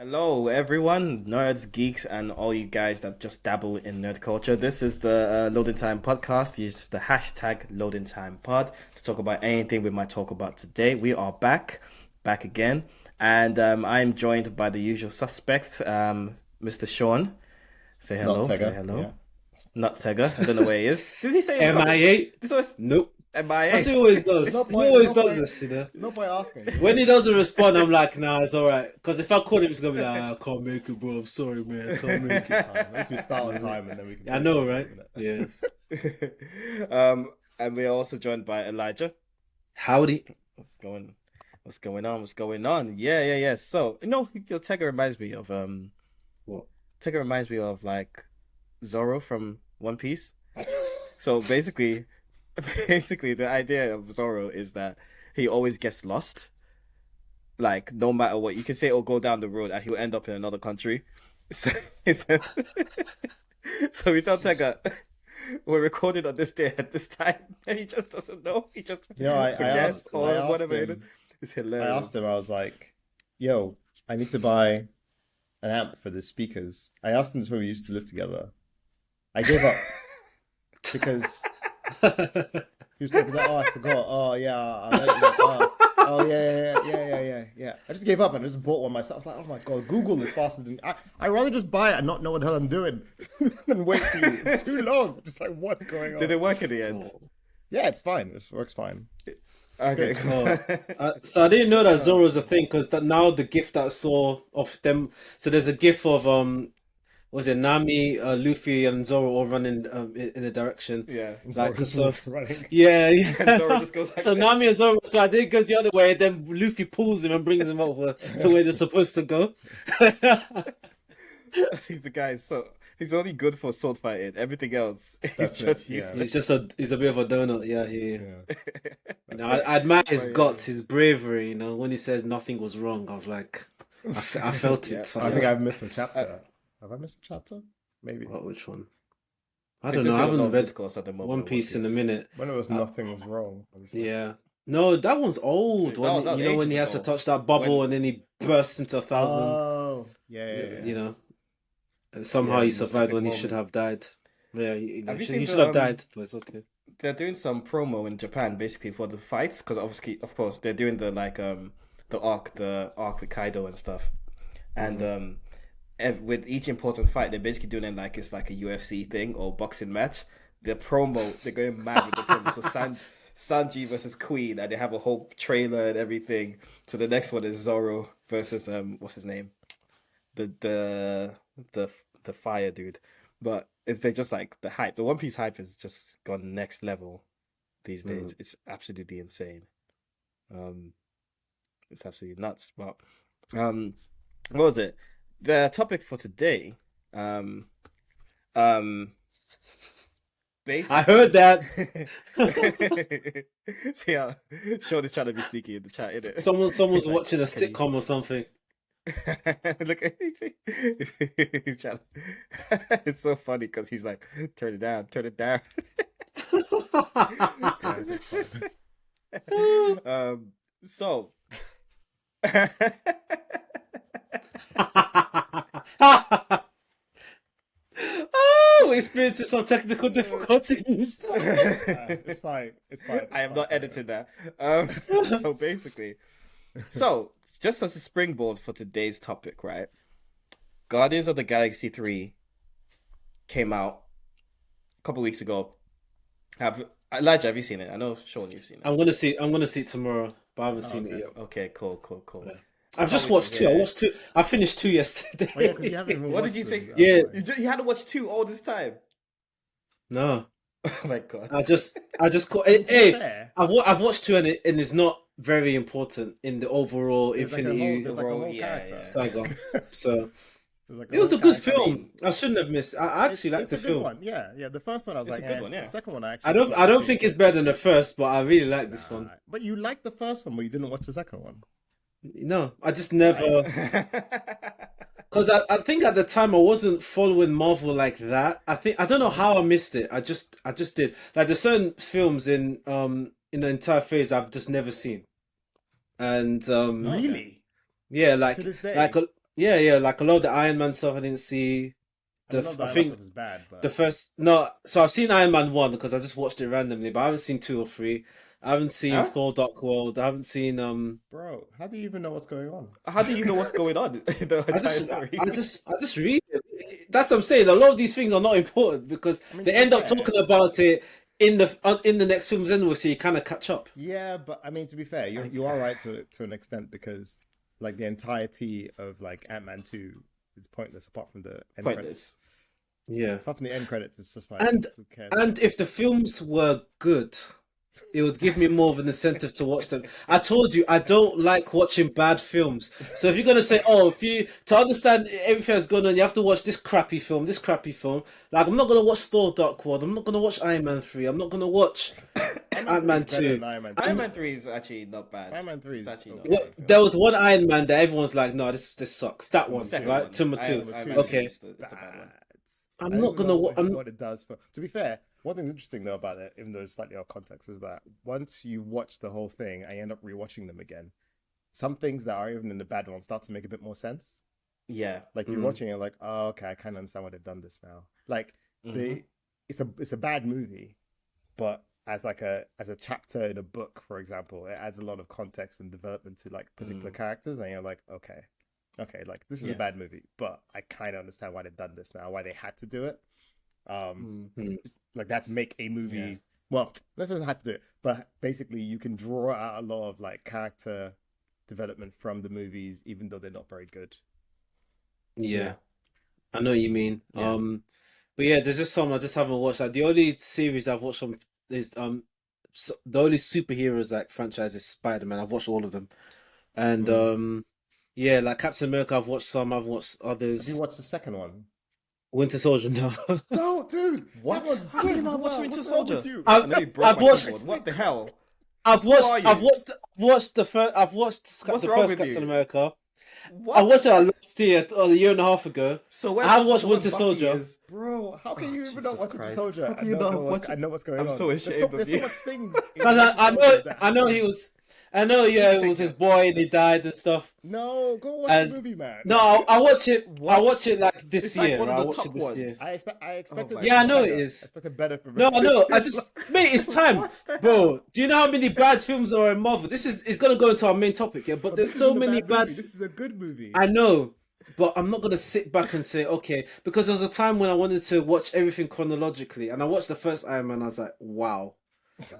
Hello, everyone, nerds, geeks, and all you guys that just dabble in nerd culture. This is the Loading Time podcast. Use the hashtag Loading Time Pod to talk about anything we might talk about today. We are back again, and I'm joined by the usual suspects, Mr. Sean. Say Not hello, say Tega, hello. yeah. Not Tega. I don't know where he is. Did he say he was coming? MIA? This was Nope. As MIA. he always does. Not He by, always not does by, this, you know. not by asking. When he doesn't respond, I'm like, nah, it's alright. Because if I call him, he's gonna be like, I can't make it, bro. I'm sorry, man. I can't make it. At least we start on time and then we can. I know, right? Yeah. And we're also joined by Elijah. Howdy. What's going What's going on? What's going on? Yeah. So, Tega reminds me of What? Tega reminds me of like Zoro from One Piece. So basically the idea of Zoro is that he always gets lost. Like no matter what, you can say it'll go down the road and he'll end up in another country. So, so we tell Tega we're recording on this day at this time, and he just doesn't know. He just forgets or whatever. It's I hilarious. asked him. I was like, "Yo, I need to buy an amp for the speakers." I asked him this when we used to live together. I gave up because he was talking like, "Oh, I forgot. Oh yeah, I like that. Oh yeah. I just gave up and I just bought one myself. I was like, "Oh my god, Google is faster than I rather just buy it and not know what the hell I'm doing than wait for you. It's too long. Just like what's going on?" Did it work in the end? Yeah, it's fine. It works fine. Okay, cool. So I didn't know that Zoro was a thing because that now the GIF that I saw of them. So there's a GIF of was it Nami, Luffy, and Zoro all running in a direction. Yeah. Like Zoro so. running. Yeah. And Zoro just goes like So this. Nami and Zoro, so I think it goes the other way, and then Luffy pulls him and brings him over to where they're supposed to go. He's the guy. So he's only good for sword fighting. Everything else, he's That's just it, yeah. useless. He's a bit of a donut, yeah. Yeah. You know, I admire his Oh, yeah. guts, his bravery. You know, when he says nothing was wrong, I was like, I felt it. Yeah. So I think I've missed a chapter. Have I missed a chapter? Maybe. Which one? I They don't just know. I do a lot haven't of read discourse at the moment One on Piece in a minute. When it was nothing was wrong. I was like, Yeah. No, that one's old. That was When you know when ages he has to ago. touch that bubble When- and then he bursts into 1,000. Oh, yeah. You know, and somehow Yeah, he the survived epic when he moment. should have died. Yeah, Have you he seen should the, have died, but it's okay. They're doing some promo in Japan basically for the fights because obviously, of course, they're doing the arc with Kaido and stuff, and with each important fight, they're basically doing it like it's like a UFC thing or boxing match. The promo, they're going mad with the promo. So Sanji versus Queen, and they have a whole trailer and everything. So the next one is Zoro versus what's his name, the the fire dude. But they're just like the hype. The One Piece hype has just gone next level these days. It's absolutely insane. It's absolutely nuts. But what was it? The topic for today, basically, I heard that. See how Sean is trying to be sneaky in the chat, isn't it? Someone's Like, watching a can you- sitcom or something. Look at he's trying. It's so funny because he's like, turn it down, turn it down. So Oh, we're experiencing some technical difficulties. It's fine. It's fine. I am not editing that. So basically, just as a springboard for today's topic, right? Guardians of the Galaxy 3 came out a couple weeks ago. Elijah, have you seen it? I know Sean, you've seen it. I'm gonna see it tomorrow, but I haven't seen it yet. Okay, cool. Yeah. I've just can't wait watched to two. hear I it. watched two. I finished two yesterday. Oh, yeah, 'cause you haven't even What did watched you them. think? Yeah. You had to watch 2 all this time. No, Oh my god. I just caught. To be Hey, fair, I've watched two and it's not very important in the overall there's like a Infinity whole, there's like a whole Yeah, character. saga. So There's like it was a whole good character. film. I shouldn't have missed. I actually liked It's the a good film. one. Yeah. The first one I was It's like, a good one, yeah. The second one I actually. I don't think it's better than the first, but I really like this one. But you liked the first one, but you didn't watch the second one. No, I just never. Because I think at the time I wasn't following Marvel like that. I don't know how I missed it. I just did. Like there's certain films in the entire phase I've just never seen. And Really? yeah, like To this day? Yeah, like a lot of the Iron Man stuff I didn't see. I mean, not I that think stuff is bad, but the first no, so I've seen Iron Man 1 because I just watched it randomly, but I haven't seen 2 or 3. I haven't seen Huh? Thor: Dark World. I haven't seen bro, how do you even know what's going on? How do you know what's going on in the I entire just story? I just read it. That's what I'm saying. A lot of these things are not important because I mean, they to be end up fair, talking about it in the next films anyway, so you kind of catch up. yeah, but I mean, to be fair, you are right to an extent because like the entirety of like Ant-Man 2 is pointless apart from the end credits. Pointless. Yeah. Apart from the end credits, it's just like And who cares? and if the films were good, it would give me more of an incentive to watch them. I told you I don't like watching bad films. So if you're gonna say, oh, if you to understand everything that's going on, you have to watch this crappy film, this crappy film. Like I'm not gonna watch Thor: Dark World. I'm not gonna watch Iron Man 3. I'm not gonna watch Ant-Man It's better 2. than Iron Man 2. Iron Man 3 is actually not bad. Iron Man 3 It's is actually not okay. a What, bad film. there was one Iron Man that everyone's like, no, this sucks. That one, Second right? one. Number two. Iron Man 2 Okay. is the bad one. I I'm don't not even gonna. know wa- I'm what it does for. To be fair, one thing interesting though about it, even though it's slightly out of context, is that once you watch the whole thing and you end up rewatching them again, some things that are even in the bad one start to make a bit more sense. Yeah. Like you're watching it, like, oh, okay, I kind of understand why they've done this now. Like it's a bad movie, but as a chapter in a book, for example, it adds a lot of context and development to like particular characters, and you're like, okay, like this is a bad movie, but I kind of understand why they've done this now, why they had to do it. Like that's make a movie. Yeah. Well, let's not have to do it, but basically you can draw out a lot of like character development from the movies, even though they're not very good. Yeah, I know what you mean. Yeah. But yeah, there's just some I just haven't watched. Like the only series I've watched on is the only superheroes like franchise is Spider-Man. I've watched all of them, and yeah, like Captain America. I've watched some. I've watched Have others. you watched the second one? Winter Soldier. No, No, dude. What? That one's How can you good not as watch well. Winter What's wrong with Soldier? you? I know you broke I've my watched- keyboard. What the hell? I've Who are watched. you? I've watched the first. I've watched What's the wrong first with Captain you? America. What? I watched it last year or a year and a half ago. So I haven't watched when Winter Bucky Soldier. is- Bro, how can you even not Jesus watch Winter Christ. Soldier? How can you not watch I know what's going I'm on. so There's ashamed there's of you. so much things. in Because Winter I Soldier that know he happen. was. I know, yeah, it take was his it. boy and he died and stuff. No, go watch And- the movie, man. No, I watch it. I What? watch it like this It's like year. one of I the watched top it this ones. year. I expected. my Yeah, I know better. it is. I expected better from. No, I know. I just, mate, it's time, What the bro. Do you know how many bad films are in Marvel? This is it's gonna go into our main topic here, but there's this so isn't a many bad bad. movie. This is a good movie. I know, but I'm not gonna sit back and say okay because there was a time when I wanted to watch everything chronologically, and I watched the first Iron Man. I was like, wow.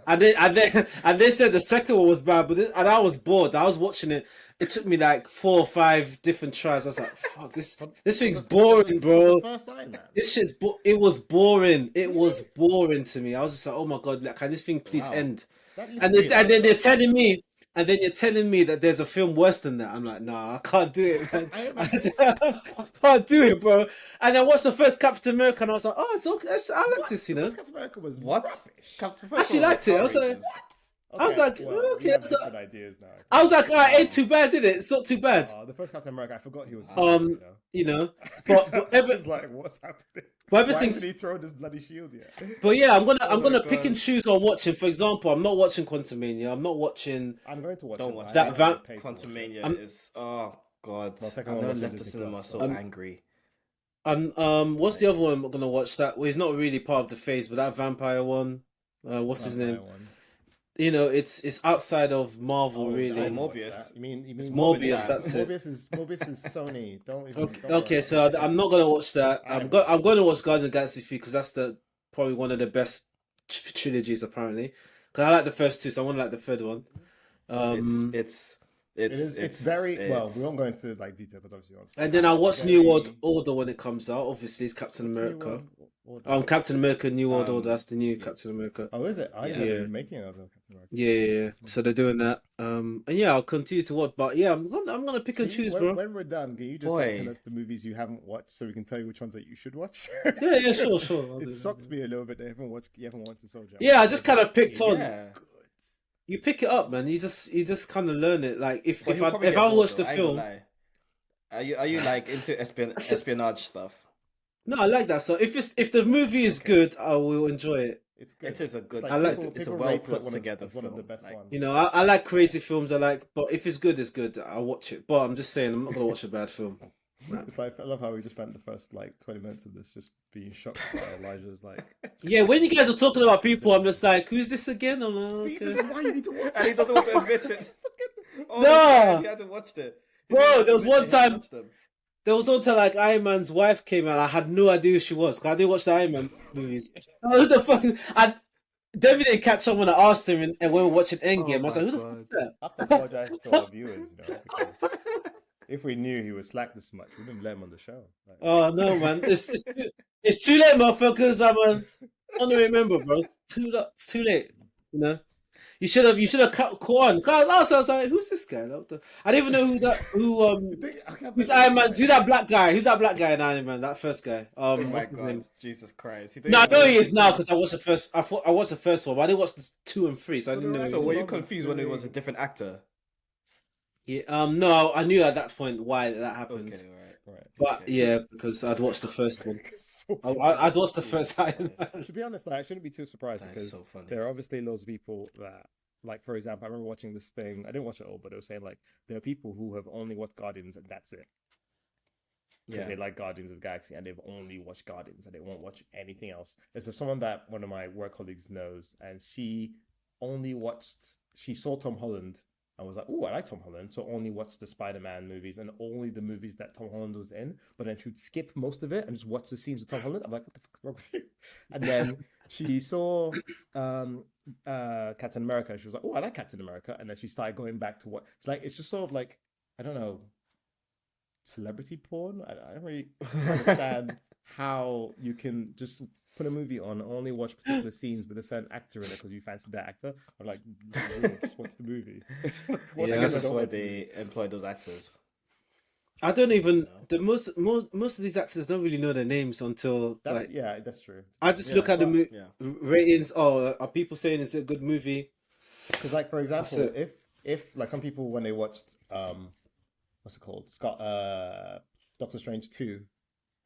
And they said the second one was bad, and I was bored. I was watching it. It took me like 4 or 5 different tries. I was like, fuck this thing's boring, bro. The first Iron Man. This shit's it was boring. It was boring to me. I was just like, oh my god, like, can this thing please Wow. end? That used And to be then like- you're telling me, that there's a film worse than that. I'm like, nah, I can't do it, man. I can't do it, bro. And I watched the first Captain America, and I was like, oh, it's okay. I like this, you know. First Captain America was What? rubbish. Captain I actually liked it. I was like, Outrageous. I was like, well, okay, we have so- different ideas now. I was like, oh, it ain't too bad, did it? It's not too bad, The first Captain America, I forgot he was. you know. But I ever, was like, what's happening? but ever Why since, hasn't he thrown this bloody shield yet? but yeah, I'm my gonna pick God. and choose on watching. For example, I'm not watching Quantumania. I'm not watching. I'm going to watch Don't it. watch I that. haven't Van- paid to watch it. Quantumania is god. Well, I second one never was left the Disney cinema Plus. so angry. What's the other one I'm gonna watch? That well, he's not really part of the phase, but that vampire one. What's his name? Vampire one. You know, it's outside of Marvel, Oh, I really. didn't watch Morbius. that. You mean Morbius, that's it. Morbius is Sony. Don't even. Okay, don't worry. so I'm not gonna watch that. I I'm haven't I'm going to watch Guardians of the Galaxy 3 because that's probably one of the best trilogies apparently. Because I like the first 2, so I want to like the third one. It's very well. We won't go into like detail because obviously. And then I'll watch Very- New World Order when it comes out. Obviously, it's Captain America. Captain America New World Order. That's the new Captain America. Oh, is it? I Yeah. didn't know they were making another Captain America. Yeah. So they're doing that. And yeah, I'll continue to watch. But yeah, I'm gonna pick and Can you- choose, when, bro. when we're done, can you just Boy. tell us the movies you haven't watched so we can tell you which ones that you should watch? Yeah, sure. I'll do It that. shocks me a little bit that you haven't watched the Soldier. Yeah, I just kind of picked on. Yeah. You pick it up, man. You just kind of learn it. Like if But if you'll I probably if get I bored, watch though, the I ain't gonna film, lie. Are you like into espionage stuff? no, I like that. So if the movie is good, I will enjoy it. It's good. It is a good. It's I like- it's a people well rate it put one of- together as one of the film, best like- ones. You know, I like creative films. But if it's good, it's good. I'll watch it. But I'm just saying, I'm not gonna watch a bad film. It's like I love how we just spent the first like 20 minutes of this just being shocked by Elijah's like. Yeah, when you guys are talking about people, I'm just like, who's this again? I'm like, See, okay. this is why you need to watch. And he doesn't want to admit it. Oh, No! this guy, he hadn't watched it. He Bro, didn't there was admit one he hadn't time- watched them. There was one time like Iron Man's wife came out. I had no idea who she was because I didn't watch the Iron Man movies. Who the fuck? And David didn't catch on when I asked him, and when we were watching Endgame, I was like, "Who the fuck is that?" I have to apologize to our viewers, because if we knew he was slack this much, we wouldn't let him on the show. Like, Oh no, man! It's too late, motherfuckers. I'm a honorary member, bro. It's too late. You know. You should have caught on. Cause I was like, "Who's this guy?" I didn't even know who's Iron Man. Who's that black guy? Who's that black guy in Iron Man? That first guy. Oh my What's his name? god, Jesus Christ! No, I know he is now because I watched the first. I watched the first one, but I didn't watch the 2 and 3, so I didn't know. So he were was- you confused when it was a different actor? Yeah. No, I knew at that point why that happened. Okay, right. right. But Okay. yeah, because I'd watched the first one. So I'd watched the first Iron Man. to be honest, I shouldn't be too surprised That is because so funny. there are obviously loads of people that, like, for example, I remember watching this thing. I didn't watch it all, but it was saying like there are people who have only watched Guardians and that's it because Yeah. they like Guardians of the Galaxy and they've only watched Guardians and they won't watch anything else. There's someone that one of my work colleagues knows, and she saw Tom Holland and was like, "Oh, I like Tom Holland," so only watched the Spider-Man movies and only the movies that Tom Holland was in. But then she would skip most of it and just watch the scenes with Tom Holland. I'm like, "What the fuck's wrong with you?" And then she saw Captain America. She was like, "Oh, I like Captain America," and then she started going back to what it's just sort of like, I don't know, celebrity porn. I don't really understand how you can just put a movie on, only watch particular scenes with a certain actor in it because you fancy that actor, or like just watch the movie. Watch Yeah, it, That's but don't why watch the they employ those actors. I don't even most of these actors don't really know their names until That's like yeah, that's true. I just Yeah, look at the but- yeah. ratings. Oh, are people saying it's a good movie? Because, like, for example, That's if like some people when they watched what's it called, Doctor Strange 2,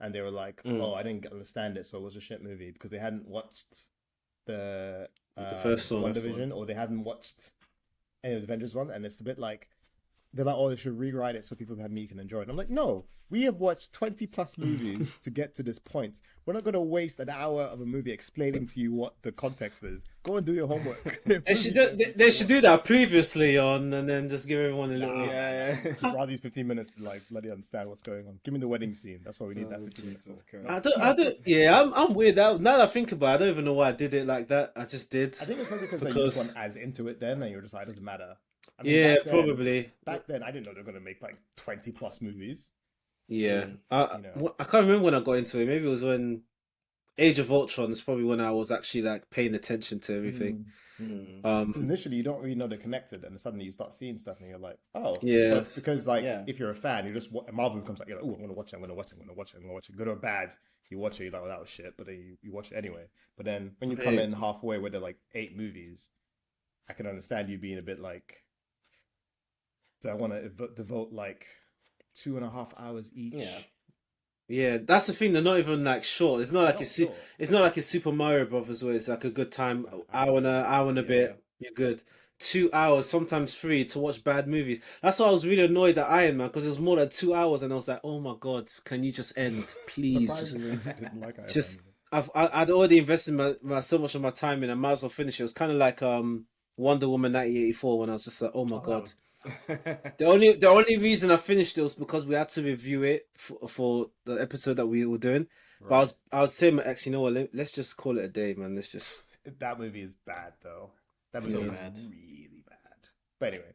and they were like, "Oh, I didn't understand it, so it was a shit movie," because they hadn't watched the first one. WandaVision, or they hadn't watched any of the Avengers one, and it's a bit like they're like, "Oh, they should rewrite it so people like me can enjoy it." And I'm like, no, we have watched 20 plus movies to get to this point. We're not going to waste an hour of a movie explaining to you what the context is. Go and do your homework. They should do that previously on, and then just give everyone a little. Yeah, yeah. Rather use 15 minutes to like bloody understand what's going on. Give me the wedding scene. That's what we need that 15 minutes Jesus for. Christ. I don't. Yeah, I'm weird. Now that I think about it, I don't even know why I did it like that. I just did. I think it's probably because you Because- just went as into it then, and you're just like, it doesn't matter. I mean, Yeah, back then- probably. Back then, I didn't know they were going to make like 20 plus movies. Yeah, you know. I can't remember when I got into it. Maybe it was when Age of Ultron is probably when I was actually like paying attention to everything. Because initially, you don't really know they're connected, and suddenly you start seeing stuff, and you're like, oh, Yeah. But because like Yeah. if you're a fan, you just Marvel comes like, you're like, oh, I'm gonna watch it, I'm gonna watch it, I'm gonna watch it, I'm gonna watch it, good or bad. You watch it, you're like, oh, that was shit, but then you watch it anyway. But then when you come Yeah. in halfway where they're like 8 movies, I can understand you being a bit like, do I want to devote like 2.5 hours each? Yeah. Yeah, that's the thing. They're not even like short. It's not like Not it's short. it's not like it's Super Mario Brothers where it's like a good time, hour and a bit. You're good. 2 hours, sometimes 3 to watch bad movies. That's why I was really annoyed at Iron Man because it was more than 2 hours, and I was like, oh my god, can you just end, please? Just, Surprisingly, I didn't like Iron just Man. I'd already invested so much of my time in. I might as well finish it. It was kind of like Wonder Woman 1984 when I was just like, oh my god. The only reason I finished it was because we had to review it for the episode that we were doing. But I was saying, X, you know what? Let's just call it a day, man. Let's just. That movie is bad though. That movie So is bad. really bad. But anyway,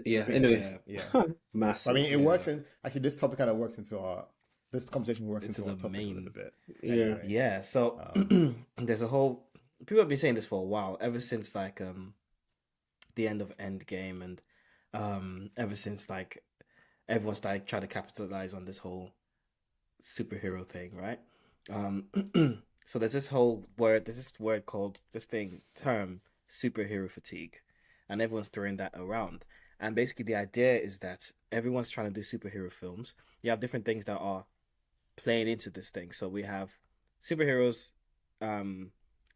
Yeah. Anyway, yeah. massive. I mean, it works in actually. This topic kind of works into this conversation works Into into our the topic a main- little bit. Yeah. Anyway, Yeah, so there's a whole people have been saying this for a while, ever since like the end of Endgame, and ever since like everyone started trying to capitalize on this whole superhero thing, right? So there's this word called term superhero fatigue, and everyone's throwing that around. And basically the idea is that everyone's trying to do superhero films. You have different things that are playing into this thing. So we have superheroes,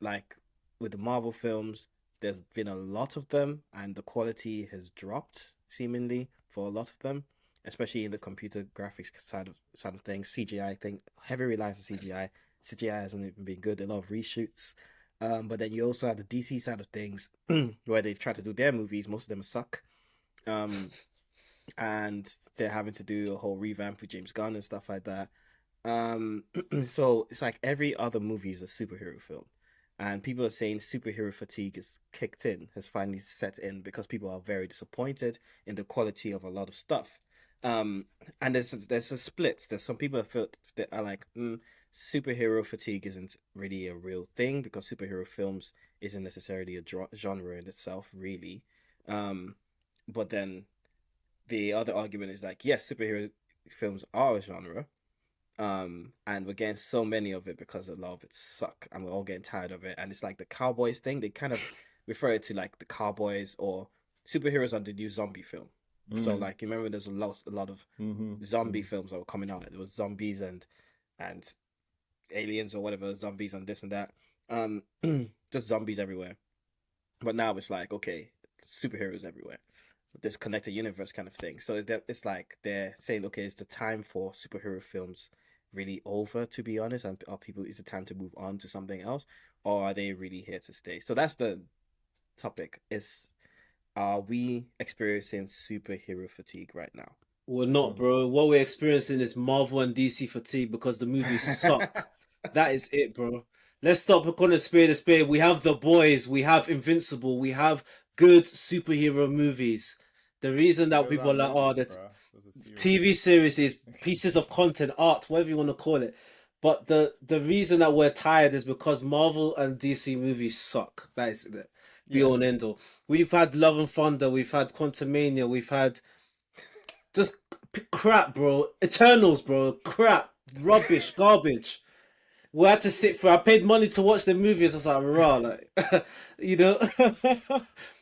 like with the Marvel films, there's been a lot of them, and the quality has dropped seemingly for a lot of them. especially in the computer graphics side of things. CGI thing, heavy reliance on CGI. CGI hasn't even been good. A lot of reshoots. But then you also have the DC side of things, where they've tried to do their movies. Most of them suck. Um, and they're having to do a whole revamp with James Gunn and stuff like that. So it's like every other movie is a superhero film, and people are saying superhero fatigue is kicked in, has finally set in because people are very disappointed in the quality of a lot of stuff. Um, and there's a split. There's some people that feel that are like, superhero fatigue isn't really a real thing because superhero films isn't necessarily a genre in itself, really. Um, but then the other argument is like, yes, superhero films are a genre, and we're getting so many of it because a lot of it suck, and we're all getting tired of it. And it's like the cowboys thing. They kind of refer it to like the cowboys or superheroes are the new zombie film. So like, you remember there's a lot of zombie films that were coming out. There was zombies and aliens or whatever, zombies and this and that. Um, just zombies everywhere. But now it's like, okay, superheroes everywhere. This connected universe kind of thing. So it's like they're saying, okay, is the time for superhero films really over, to be honest? And is it time to move on to something else? Or are they really here to stay? So that's the topic. Are we experiencing superhero fatigue right now? We're not, bro. What we're experiencing is Marvel and DC fatigue because the movies suck. That is it, bro. Let's stop calling a spade a spade. We have The Boys, we have Invincible, we have good superhero movies. The reason that people are like, oh, the TV series is pieces of content, art, whatever you want to call it. But the reason that we're tired is because Marvel and DC movies suck. That is the be all and end all. We've had Love and Thunder, we've had Quantumania, we've had just crap, bro. Eternals, bro. Crap, rubbish, garbage. We had to sit for. I paid money to watch the movies. I was like, raw, like, you know,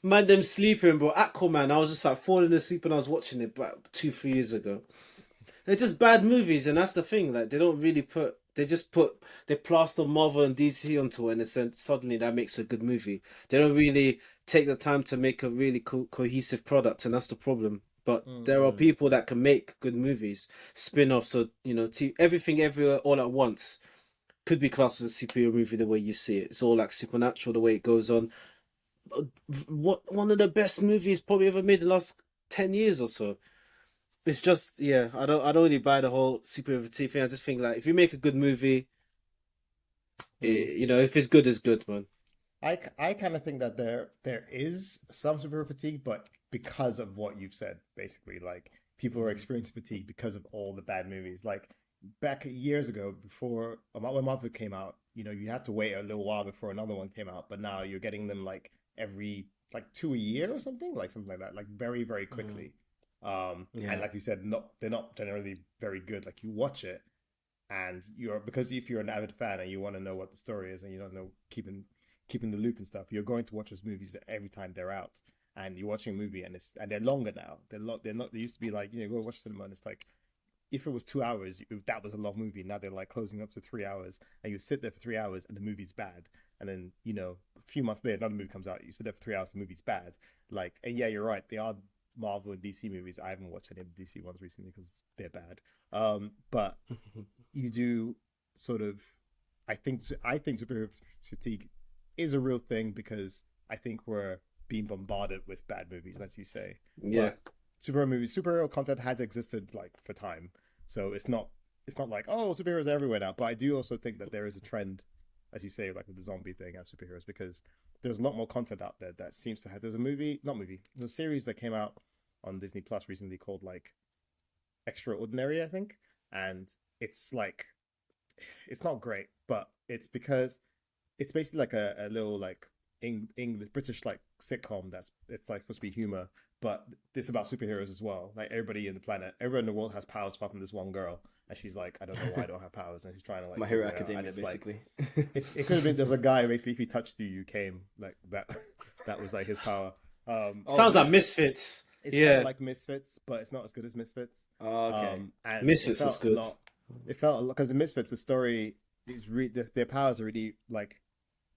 man, them sleeping, bro. Aquaman. I was just like falling asleep when I was watching it, about 2-3 years ago. They're just bad movies, and that's the thing. Like, they don't really put. They plaster Marvel and DC onto it, and then suddenly that makes a good movie. They don't really take the time to make a really cohesive product, and that's the problem. But there are people that can make good movies, spin-offs, or everything, everywhere, all at once. Could be classed as a superhero movie the way you see it. It's all like supernatural the way it goes on. One of the best movies probably ever made in the last 10 years or so. It's just, yeah, I don't really buy the whole superhero fatigue thing. I just think like if you make a good movie, if it's good, it's good, man. I kind of think that there is some superhero fatigue, but because of what you've said, basically, like people are experiencing fatigue because of all the bad movies. Like back years ago, before when Marvel came out, you had to wait a little while before another one came out. But now you're getting them like every like 2 a year or something like that, like very very quickly. And like you said, they're not generally very good. Like you watch it, and because if you're an avid fan and you want to know what the story is, and you don't know keeping the loop and stuff, you're going to watch those movies every time they're out. And you're watching a movie, and they're longer now. They're not. They used to be like go watch cinema, and it's like, if it was 2 hours, that was a long movie. Now they're like closing up to 3 hours, and you sit there for 3 hours, and the movie's bad. And then a few months later, another movie comes out. You sit there for 3 hours, the movie's bad. Like, and yeah, you're right. They are Marvel and DC movies. I haven't watched any of the DC ones recently because they're bad. But you do sort of. I think superhero fatigue is a real thing because I think we're being bombarded with bad movies, as you say. Yeah. But superhero content has existed like for time. So it's not like, oh, superheroes are everywhere now. But I do also think that there is a trend, as you say, like with the zombie thing and superheroes, because there's a lot more content out there that seems to have. There's a series that came out on Disney Plus recently called like Extraordinary, I think, and it's like, it's not great, but it's because it's basically like a little like English British like sitcom it's like supposed to be humor, but it's about superheroes as well. Like everybody in the world has powers apart from this one girl, and she's like, I don't know why I don't have powers, and she's trying to like My Hero Academia, basically. Like, it could have been there's a guy basically, if he touched you, you came, like that. That was like his power. Sounds like Misfits. It's kind of like Misfits, but it's not as good as Misfits. Oh, okay. And Misfits is good. It felt, because in Misfits, the story is their powers are really like,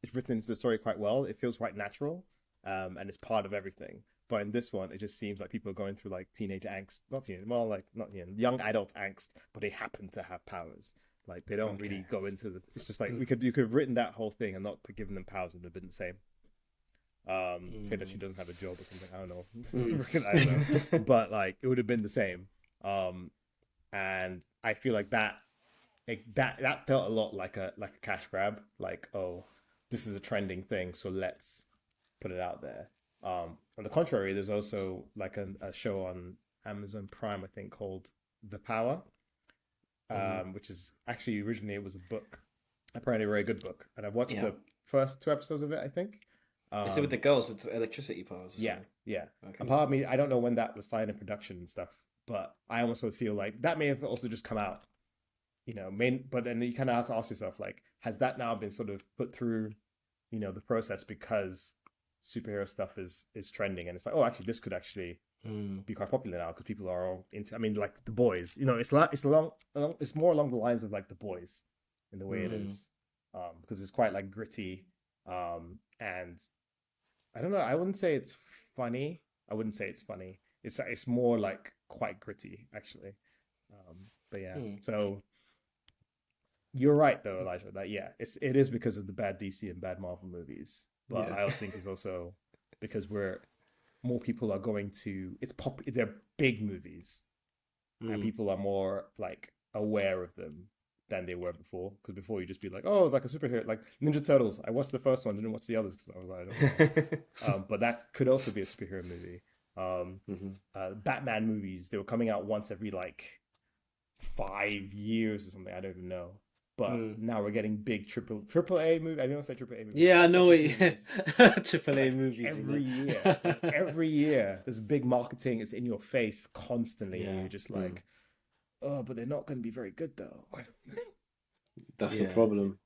it's written into the story quite well. It feels quite natural, and it's part of everything. But in this one, it just seems like people are going through like teenage angst, not teenage, well, like not young adult angst, but they happen to have powers. Like they don't really go into the. It's just like you could have written that whole thing and not given them powers, it would have been the same. Say that she doesn't have a job or something. I don't know. I don't know. But like it would have been the same. And I feel like that felt a lot like a cash grab. Like, oh, this is a trending thing, so let's put it out there. On the contrary, there's also like a show on Amazon Prime, I think, called The Power, which is actually originally it was a book, apparently a very good book, and I've watched the first 2 episodes of it, I think. Is it with the girls with the electricity powers? Or Yeah, something? yeah. Okay. And part of me, I don't know when that was starting in production and stuff, but I almost would feel like that may have also just come out, but then you kind of have to ask yourself, like, has that now been sort of put through, the process because superhero stuff is trending, and it's like, oh, actually, this could actually be quite popular now because people are all into. I mean, like The Boys, it's more along the lines of like The Boys in the way it is, because it's quite like gritty, and I don't know. I wouldn't say it's funny. It's more like quite gritty, actually. But yeah, so you're right though, Elijah. That it is because of the bad DC and bad Marvel movies. But I also think it's also because more people are going to. They're big movies, and people are more like aware of them than they were before. Because before you just be like, oh, it's like a superhero, like Ninja Turtles. I watched the first one, didn't watch the others because I was like, I don't know. But that could also be a superhero movie. Batman movies, they were coming out once every like 5 years or something. I don't even know. But now we're getting big triple A movie. I don't say triple A movies. Yeah, I know it. Triple A movies every year. There's big marketing. It's in your face constantly, and you're just like, oh, but they're not going to be very good though. That's the problem.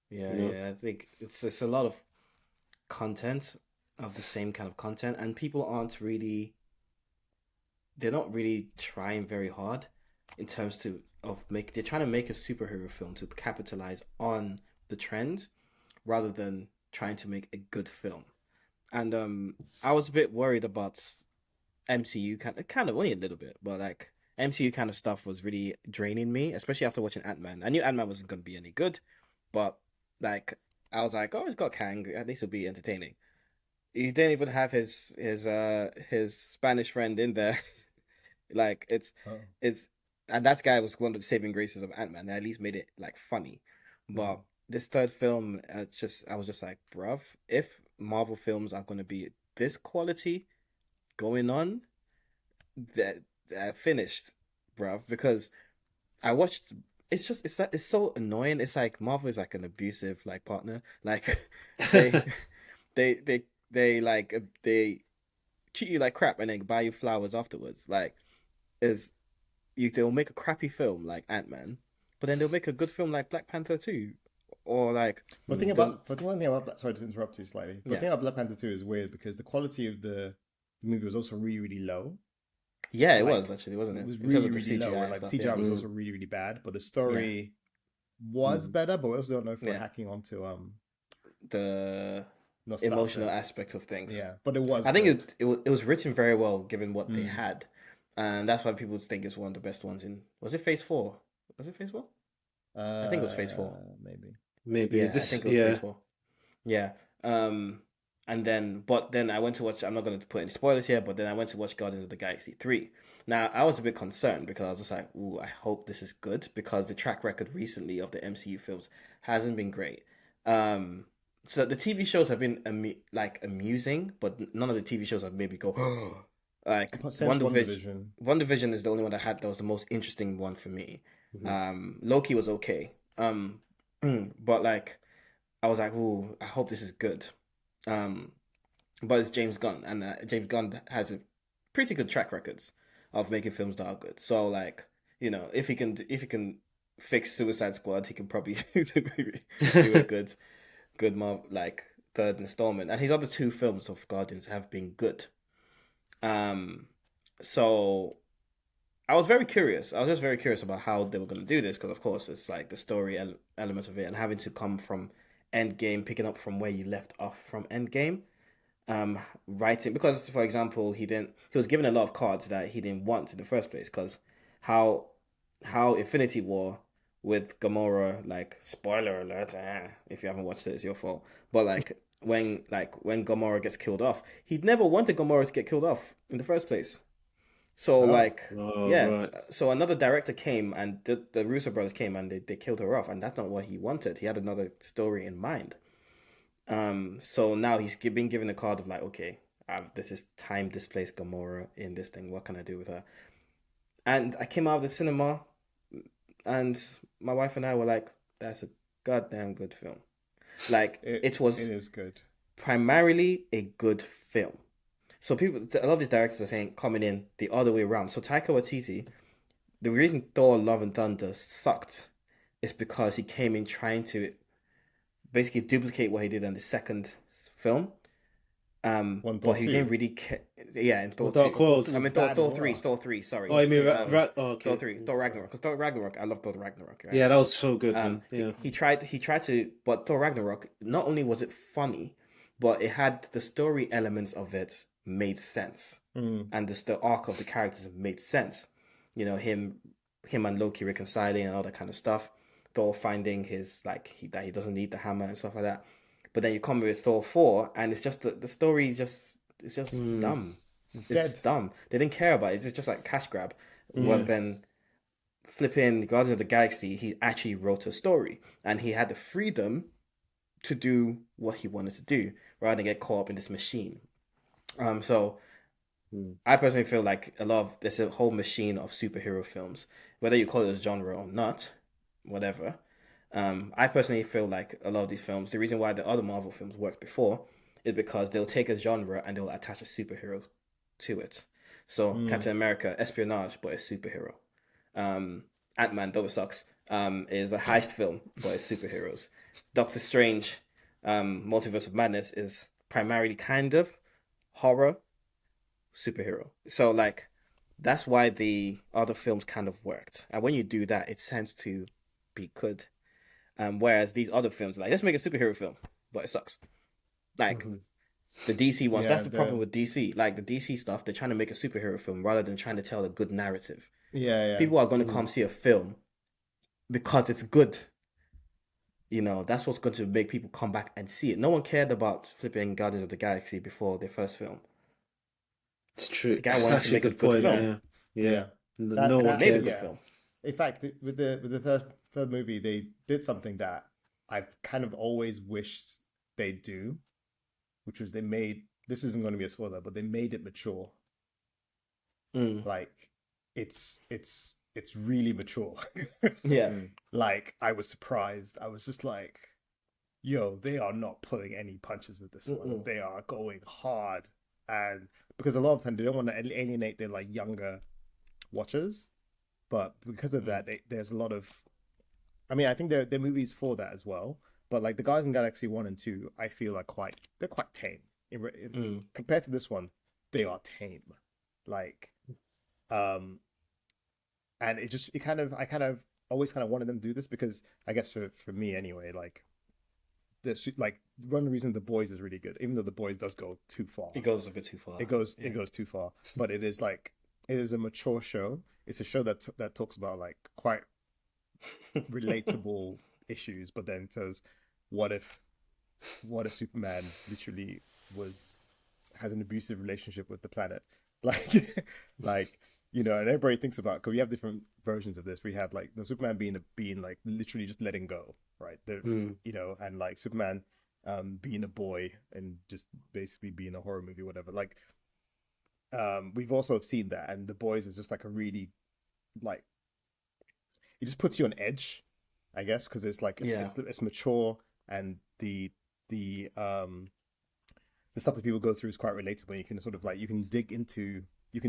Yeah. I think it's a lot of content of the same kind of content, and people they're not really trying very hard in terms they're trying to make a superhero film to capitalize on the trend rather than trying to make a good film. And I was a bit worried about MCU kind of only a little bit, but like MCU kind of stuff was really draining me, especially after watching Ant-Man. I knew Ant-Man wasn't going to be any good, but like I was like, oh, it's got Kang, at least it'll be entertaining. He didn't even have his Spanish friend in there. Like it's and that guy was one of the saving graces of Ant-Man. They at least made it like funny. But this third film, I was just like, bruv, if Marvel films are going to be this quality going on, that finished, bruv. Because I watched, it's so annoying. It's like Marvel is like an abusive like partner. Like they treat you like crap and then buy you flowers afterwards. Like they'll make a crappy film like Ant-Man, but then they'll make a good film like Black Panther 2. Or like one thing about sorry to interrupt you slightly. The thing about Black Panther 2 is weird because the quality of the movie was also really, really low. Yeah, it was actually, wasn't it? It was really, really low. Like CGI was also really, really bad, but the story was better. But we also don't know if we're hacking onto the nostalgia. Emotional aspect of things. Yeah, but it was. I think it was written very well given what they had, and that's why people think it's one of the best ones in. Was it Phase 4? Was it Phase 4? I think it was Phase 4. Maybe. Yeah, I think it was Phase 4. Yeah. And then I went to watch. I'm not going to put any spoilers here, but then I went to watch Guardians of the Galaxy 3. Now I was a bit concerned because I was just like, "Ooh, I hope this is good," because the track record recently of the MCU films hasn't been great. So the TV shows have been amusing, but none of the TV shows have made me go like WandaVision. WandaVision is the only one that was the most interesting one for me. Loki was okay, but like I was like, "Ooh, I hope this is good." But it's James Gunn, and James Gunn has a pretty good track records of making films that are good. So like, if he can fix Suicide Squad, he can probably do a good like third installment. And his other 2 films of Guardians have been good. So I was very curious. I was just very curious about how they were going to do this because, of course, it's like the story element of it and having to come from Endgame, picking up from where you left off from Endgame. writing, because for example he was given a lot of cards that he didn't want in the first place, because how Infinity War with Gamora, like, spoiler alert, if you haven't watched it, it's your fault, but when Gamora gets killed off, he'd never wanted Gamora to get killed off in the first place. So Oh, like, Oh, yeah, right. so another director came, and the Russo brothers came, and they killed her off, and that's not what he wanted. He had another story in mind. So now been given a card of like, okay, this is time displaced Gamora in this thing. What can I do with her? And I came out of the cinema, and my wife and I were like, that's a goddamn good film. Like, it it was is good. primarily a good film. So a lot of these directors are saying coming in the other way around. So Taika Waititi, the reason Thor: Love and Thunder sucked is because he came in trying to basically duplicate what he did in the second film. One But Thor he didn't two. really care. Yeah, in Thor Well, Dark two. Thor World. two I was mean, bad as well. Thor three. Sorry, Oh, you mean oh, Thor okay. three, Thor Ragnarok. Because Thor Ragnarok, I love Thor Ragnarok. Right? Yeah, that was so good, Um, man. Yeah. he tried to, but Thor Ragnarok, not only was it funny, but it had the story elements of it made sense, Mm. and the arc of the characters made sense. You know, him and Loki reconciling and all that kind of stuff. Thor finding his that he doesn't need the hammer and stuff like that. But then you come with Thor 4, and it's just the story just it's just Mm. dumb. It's It's dead. just dumb. They didn't care about it. It's just like cash grab. Well, Mm. then flipping Guardians of the Galaxy, he actually wrote a story, and he had the freedom to do what he wanted to do rather than get caught up in this machine. So Mm. I personally feel like there's a whole machine of superhero films, whether you call it a genre or not, whatever. I personally feel like a lot of these films, the reason why the other Marvel films worked before is because they'll take a genre and they'll attach a superhero to it. So Mm. Captain America, espionage, but a superhero. Ant-Man, though it sucks, is a heist film, but it's superheroes. Doctor Strange, Multiverse of Madness is primarily kind of horror, superhero. So like that's why the other films kind of worked. And when you do that, it tends to be good. Whereas these other films, like, let's make a superhero film, but it sucks. Like Mhm. the DC ones, Yeah, that's the problem with DC. Like the DC stuff, they're trying to make a superhero film rather than trying to tell a good narrative. Yeah. People are going to Mm. come see a film because it's good. You know, that's what's going to make people come back and see it. No one cared about flipping Guardians of the Galaxy before their first film. It's true. The guy That's wanted to actually a make a good good point. film. Yeah. Yeah. That- No one that- Made a cared. good yeah. film. In fact, with the third movie, they did something that I've kind of always wished they'd do, which was they made this isn't going to be a spoiler, but they made it mature. Mm. Like it's really mature. Yeah. Mm. Like I was surprised. I was just like, yo, they are not pulling any punches with this one. Mm-mm. They are going hard, and because a lot of time they don't want to alienate their like younger watchers, but because of that, there's a lot of. I mean, I think they're movies for that as well. But like the Guardians in Galaxy 1 and 2, I feel are they're quite tame. Compared to this one, they are tame. Like, and I kind of always kind of wanted them to do this because I guess for me anyway, like like one reason The Boys is really good, even though The Boys does go too far. It goes a bit too far. It goes too far, but it is a mature show. It's a show that talks about like quite relatable issues, but then says, what if Superman literally has an abusive relationship with the planet, like like you know, and everybody thinks about, because we have different versions of this. We have like the Superman being like literally just letting go, right? You know, and like Superman being a boy and just basically being a horror movie, whatever. Like we've also seen that, and The Boys is just like a really like it just puts you on edge, I guess, because it's like it's mature, and the stuff that people go through is quite relatable. You can sort of like you can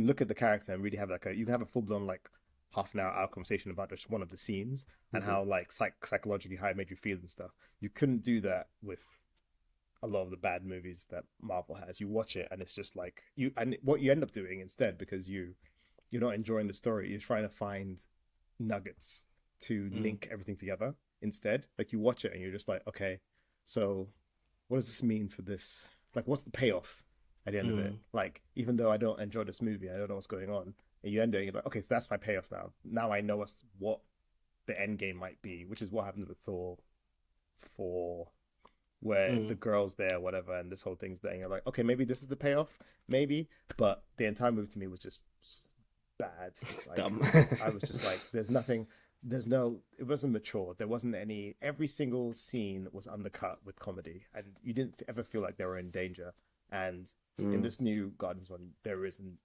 look at the character and really have you can have a full blown like half an hour conversation about just one of the scenes and how like psychologically how it made you feel and stuff. You couldn't do that with a lot of the bad movies that Marvel has. You watch it and it's just like what you end up doing instead, because you're not enjoying the story, you're trying to find nuggets to link everything together instead. Like you watch it and you're just like, okay, so what does this mean for this? Like, what's the payoff? at the end of it. Like, even though I don't enjoy this movie, I don't know what's going on. And you end it, you're like, okay, so that's my payoff now. Now I know what the end game might be, which is what happened with Thor 4, where the girl's there, whatever, and this whole thing's there. And you're like, okay, maybe this is the payoff, maybe. But the entire movie to me was just bad. Like, dumb. I was just like, it wasn't mature. There wasn't every single scene was undercut with comedy, and you didn't ever feel like they were in danger. And in this new Guardians one, there isn't.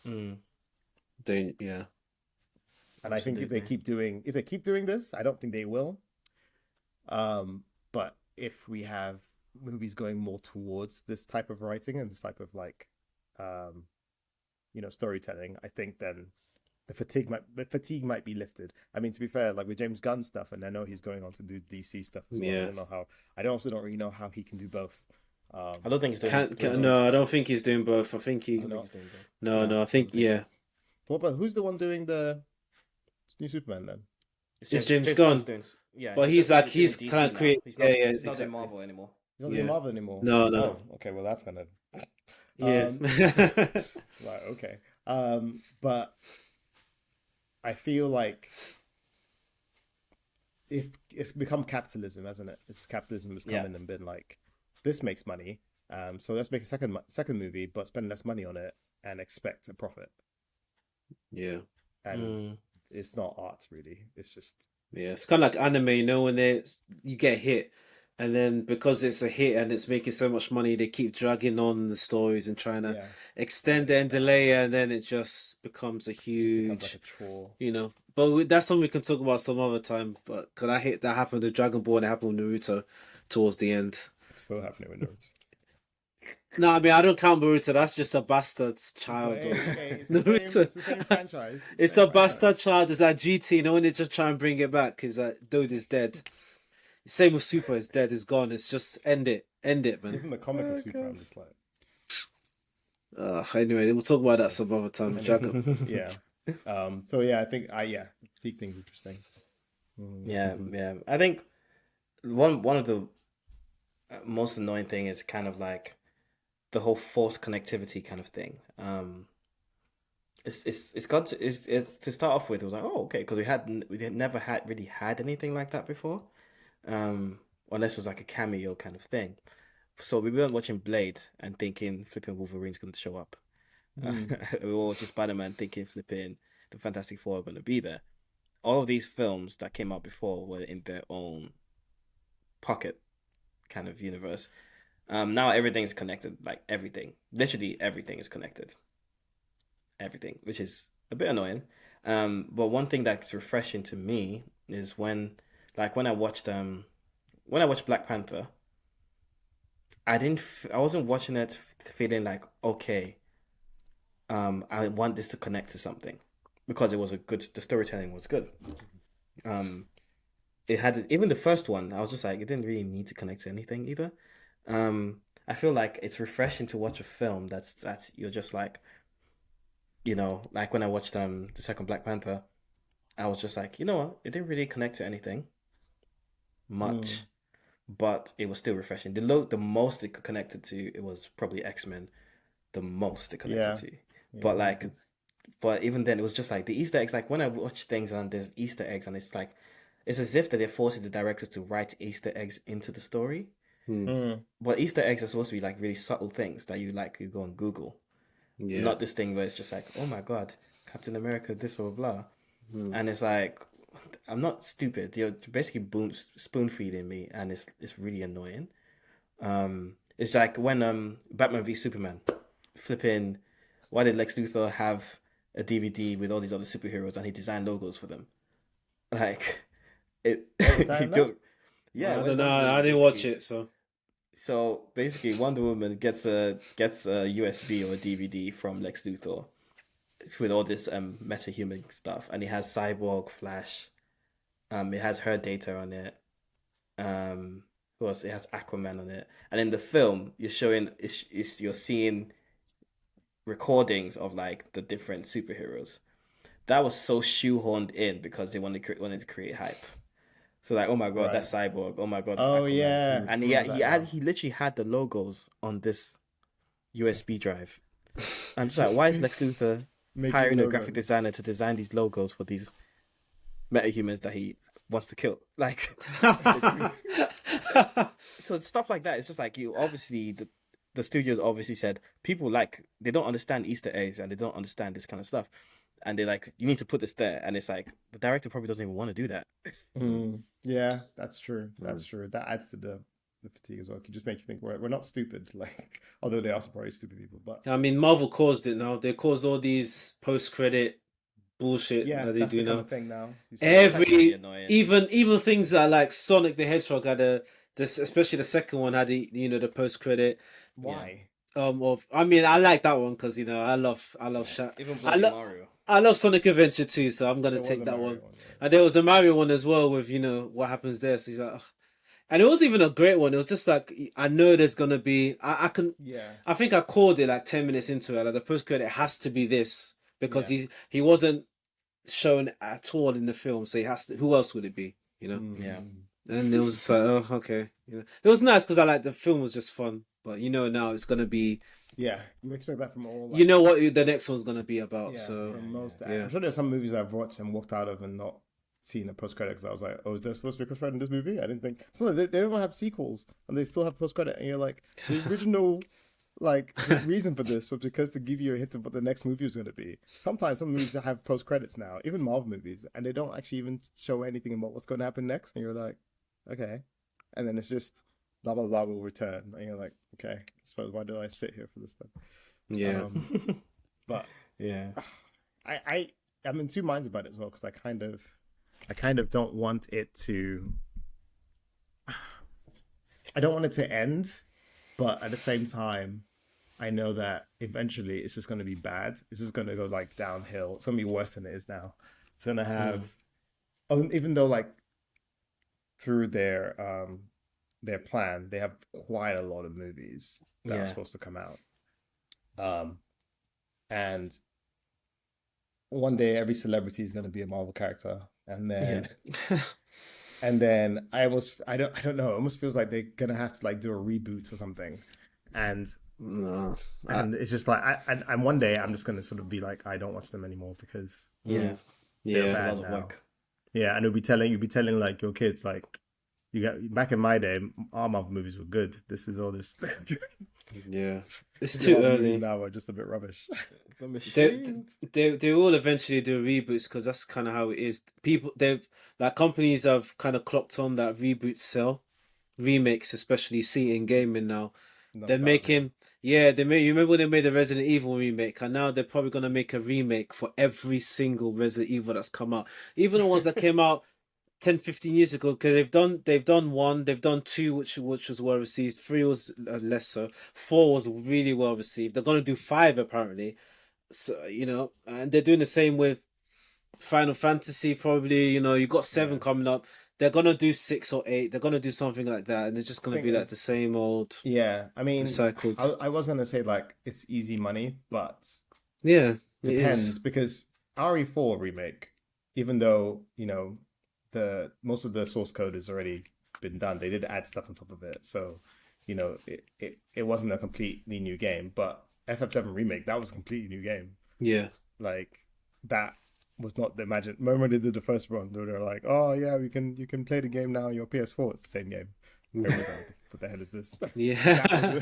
Yeah. And I think if they keep doing this, I don't think they will. But if we have movies going more towards this type of writing and this type of like, storytelling, I think then the fatigue might be lifted. I mean, to be fair, like with James Gunn stuff, and I know he's going on to do DC stuff as well. Yeah. I also don't really know how he can do both. I don't think he's doing. No, I don't think he's doing both. I think he. No. I think yeah. What about who's the one doing the new Superman then? It's James Gunn. Yeah, but he's kind of creating. He's not exactly. in Marvel anymore. He's not in Marvel anymore. No. Oh, okay, well that's kind of. Yeah. Right. Okay. But I feel like if it's become capitalism, hasn't it? It's capitalism has come in and been like, this makes money, so let's make a second movie, but spend less money on it and expect a profit. Yeah. And it's not art really. It's just it's kind of like anime, when you get hit, and then because it's a hit and it's making so much money, they keep dragging on the stories and trying to extend it and delay it, and then it just becomes a huge, like a chore. But that's something we can talk about some other time. But that happened with Dragon Ball and it happened with Naruto towards the end. It's still happening with Naruto. No, I mean I don't count Naruto. That's just a bastard child. It's Naruto. It's the same franchise. It's a bastard child. It's like GT. When they just try and bring it back, because that dude is dead. Same with Super. It's dead. It's gone. It's just end it, man. Even the comic of Super, I'm just like. Anyway, we'll talk about that some other time. Yeah. So yeah, I think fatigue thing's interesting. Yeah. I think one of the most annoying thing is kind of like the whole forced connectivity kind of thing. It's to start off with. It was like, oh, okay, because we never really had anything like that before, unless it was like a cameo kind of thing. So we weren't watching Blade and thinking flipping Wolverine's going to show up. We were watching Spider-Man thinking flipping the Fantastic Four are going to be there. All of these films that came out before were in their own pocket kind of universe. Now everything is connected, like everything. Literally everything is connected. Everything, which is a bit annoying. But one thing that's refreshing to me is when I watched Black Panther, I wasn't watching it feeling like, okay, I want this to connect to something, because the storytelling was good. It had, even the first one, I was just like, it didn't really need to connect to anything either. I feel like it's refreshing to watch a film that's you're just like, like when I watched the second Black Panther, I was just like, you know what, it didn't really connect to anything much, but it was still refreshing. The most it connected to, it was probably X-Men, the most it connected to. Yeah. But even then, it was just like the Easter eggs. Like when I watch things and there's Easter eggs, and it's like, it's as if that they're forcing the directors to write Easter eggs into the story. But Easter eggs are supposed to be like really subtle things that you go on Google. Yeah. Not this thing where it's just like, oh my God, Captain America, this, blah, blah, blah. And it's like, I'm not stupid. You're basically spoon feeding me, and it's really annoying. It's like when Batman v Superman, flipping, why did Lex Luthor have a DVD with all these other superheroes and he designed logos for them? Like, it. Yeah, I don't know. I didn't watch it, so. So basically, Wonder Woman gets a USB or a DVD from Lex Luthor with all this meta-human stuff, and it has Cyborg, Flash. It has her data on it. Who else? It has Aquaman on it. And in the film, you're seeing recordings of like the different superheroes. That was so shoehorned in because they wanted to create hype. So like, oh my God, that's Cyborg. Oh my God, that's Aquaman. Yeah. And he literally had the logos on this USB drive. I'm just like, why is Lex Luthor Making hiring a logos. graphic designer to design these logos for these metahumans that he wants to kill? Like, so stuff like that. It's just like you obviously the studios obviously said people they don't understand Easter eggs and they don't understand this kind of stuff, and they're like, you need to put this there, and it's like the director probably doesn't even want to do that. Yeah, that's true. That's true. That adds to the fatigue as well. It just makes you think we're not stupid. Like, although they are probably stupid people, but I mean, Marvel caused it now. They caused all these post-credit bullshit yeah, that they that's do become now. a thing now. really Every annoying. even things that like Sonic the Hedgehog had especially the second one had the post-credit. Why? I mean, I like that one because I love Even I love Mario. I love Sonic Adventure too, so I'm gonna There was take a that Mario one. yeah. And there was a Mario one as well with what happens there. So he's like, ugh. And it wasn't even a great one. It was just like I know there's gonna be. I can. Yeah. I think I called it like 10 minutes into it. Like the post credit has to be this because Yeah. he wasn't shown at all in the film, so he has to. Who else would it be? Yeah. And it was just like, oh, okay. It was nice because the film was just fun. But now it's gonna be. Yeah, you expect that from all. You know what the next one's gonna be about. Yeah, So from most. yeah. I'm sure there's some movies I've watched and walked out of and not seen a post credit because I was like, oh, is there supposed to be a post credit in this movie? I didn't think. So they don't have sequels and they still have post credit, and you're like, the original. Like the reason for this was because to give you a hint of what the next movie was going to be. Sometimes some movies have post credits now, even Marvel movies, and they don't actually even show anything about what's going to happen next. And you're like, okay, and then it's just blah blah blah will return, and you're like, okay, I suppose why do I sit here for this stuff? Yeah. But Yeah. I'm in two minds about it as well because I kind of don't want it to. I don't want it to end, but at the same time, I know that eventually it's just going to be bad. It's just going to go like downhill. It's going to be worse than it is now. It's going to have, even though like through their plan, they have quite a lot of movies that are supposed to come out. And one day every celebrity is going to be a Marvel character, and then and then I don't know. It almost feels like they're going to have to like do a reboot or something, and it's just like and one day I'm just going to sort of be like, I don't watch them anymore because Yeah. Yeah. It's a bad lot of now. work. Yeah, and you'll be telling like your kids like, you got back in my day, our Marvel movies were good. This is all this. Yeah. It's The too Marvel movies early. now are just a bit rubbish. The machine. They will eventually do reboots because that's kind of how it is. Companies have kind of clocked on that reboots sell, remakes especially. See it in gaming now. They're making you remember when they made the Resident Evil remake, and now they're probably gonna make a remake for every single Resident Evil that's come out, even the ones that came out 10, 15 years ago, because they've done one, they've done two, which was well received. 3 was less so. 4 was really well received. They're gonna do 5 apparently. So and they're doing the same with Final Fantasy. Probably you got 7 coming up. They're gonna do 6 or 8. They're gonna do something like that, and they're just gonna be like the same old. Yeah, I mean, recycled. I was gonna say like it's easy money, but Yeah, it depends is. because RE4 remake, even though the most of the source code has already been done, they did add stuff on top of it, so it wasn't a completely new game. But FF7 remake, that was a completely new game. Yeah. Like that was not the imagine. Remember they did the first one, they were like, "Oh yeah, you can play the game now on your PS4." It's the same game. Everyone's like, what the hell is this? Yeah. that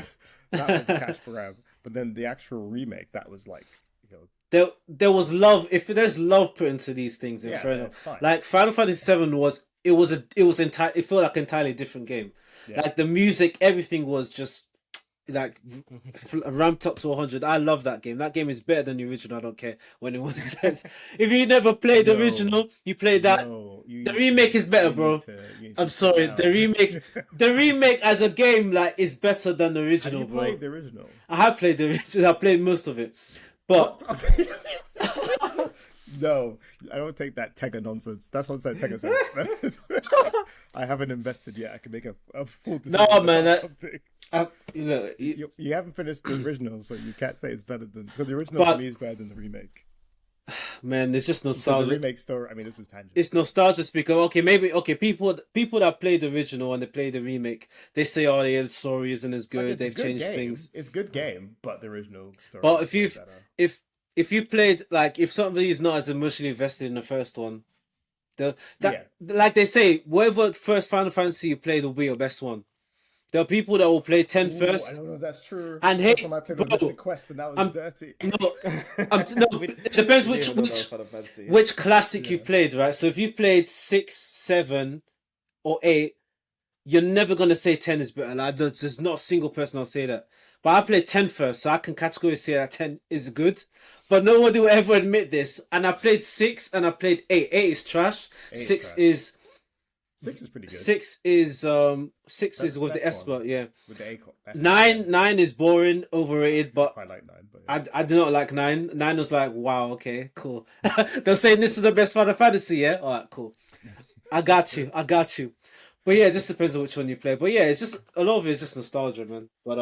was the cash grab. But then the actual remake, that was like, There was love. If there's love put into these things, in fair enough. that's fine. Like Final Fantasy VII it felt like an entirely different game. Yeah. Like the music, everything was just like ramped up to 100. I love that game. That game is better than the original. I don't care when anyone says. If you never played the original, you played that. The remake is better, bro. I'm sorry. The remake as a game is better than the original, Have you bro. played the original? I have played the original. I played most of it, but No, I don't take that Tega nonsense. That's what Tega says. I haven't invested yet. I can make a full decision. No, man, about something. look, You haven't finished the original, so you can't say it's better than, because the original to me is better than the remake. Man, there's just So the nostalgia. remake story. I mean, this is tangent. It's nostalgia because people that played the original and they play the remake, they say, oh yeah, the story isn't as Like, good. it's a They've good changed game. things. It's a good game, but the original story But is if way you've better. if you played like if somebody's not as emotionally invested in the first one, like they say, whatever first Final Fantasy you played will be your best one. There are people that will play 10 Ooh, I first. don't know if that's true. And Last hey, time I played bro, on Mystic Quest, and that was I'm- dirty. No, no. It depends We which didn't even know that was which Final Fantasy. which classic Yeah. you've played, right? So if you've played 6, 7, or 8, you're never gonna say 10 is better. Like there's not a single person I'll say that. But I played 10 first, so I can categorically say that 10 is good. But nobody will ever admit this. And I played 6 and I played 8. 8 is trash. Eight is 6 trash. is 6 is pretty good. 6 is six That's is with the that's Esper, one. yeah. With the Acorn. 9 is boring, overrated, but I like 9, but yeah. I do not like 9. 9 was like, wow, okay, cool. They're saying this is the best Final Fantasy, yeah? Alright, cool. I got you. But yeah, it just depends on which one you play. But yeah, it's just a lot of it is just nostalgia, man. But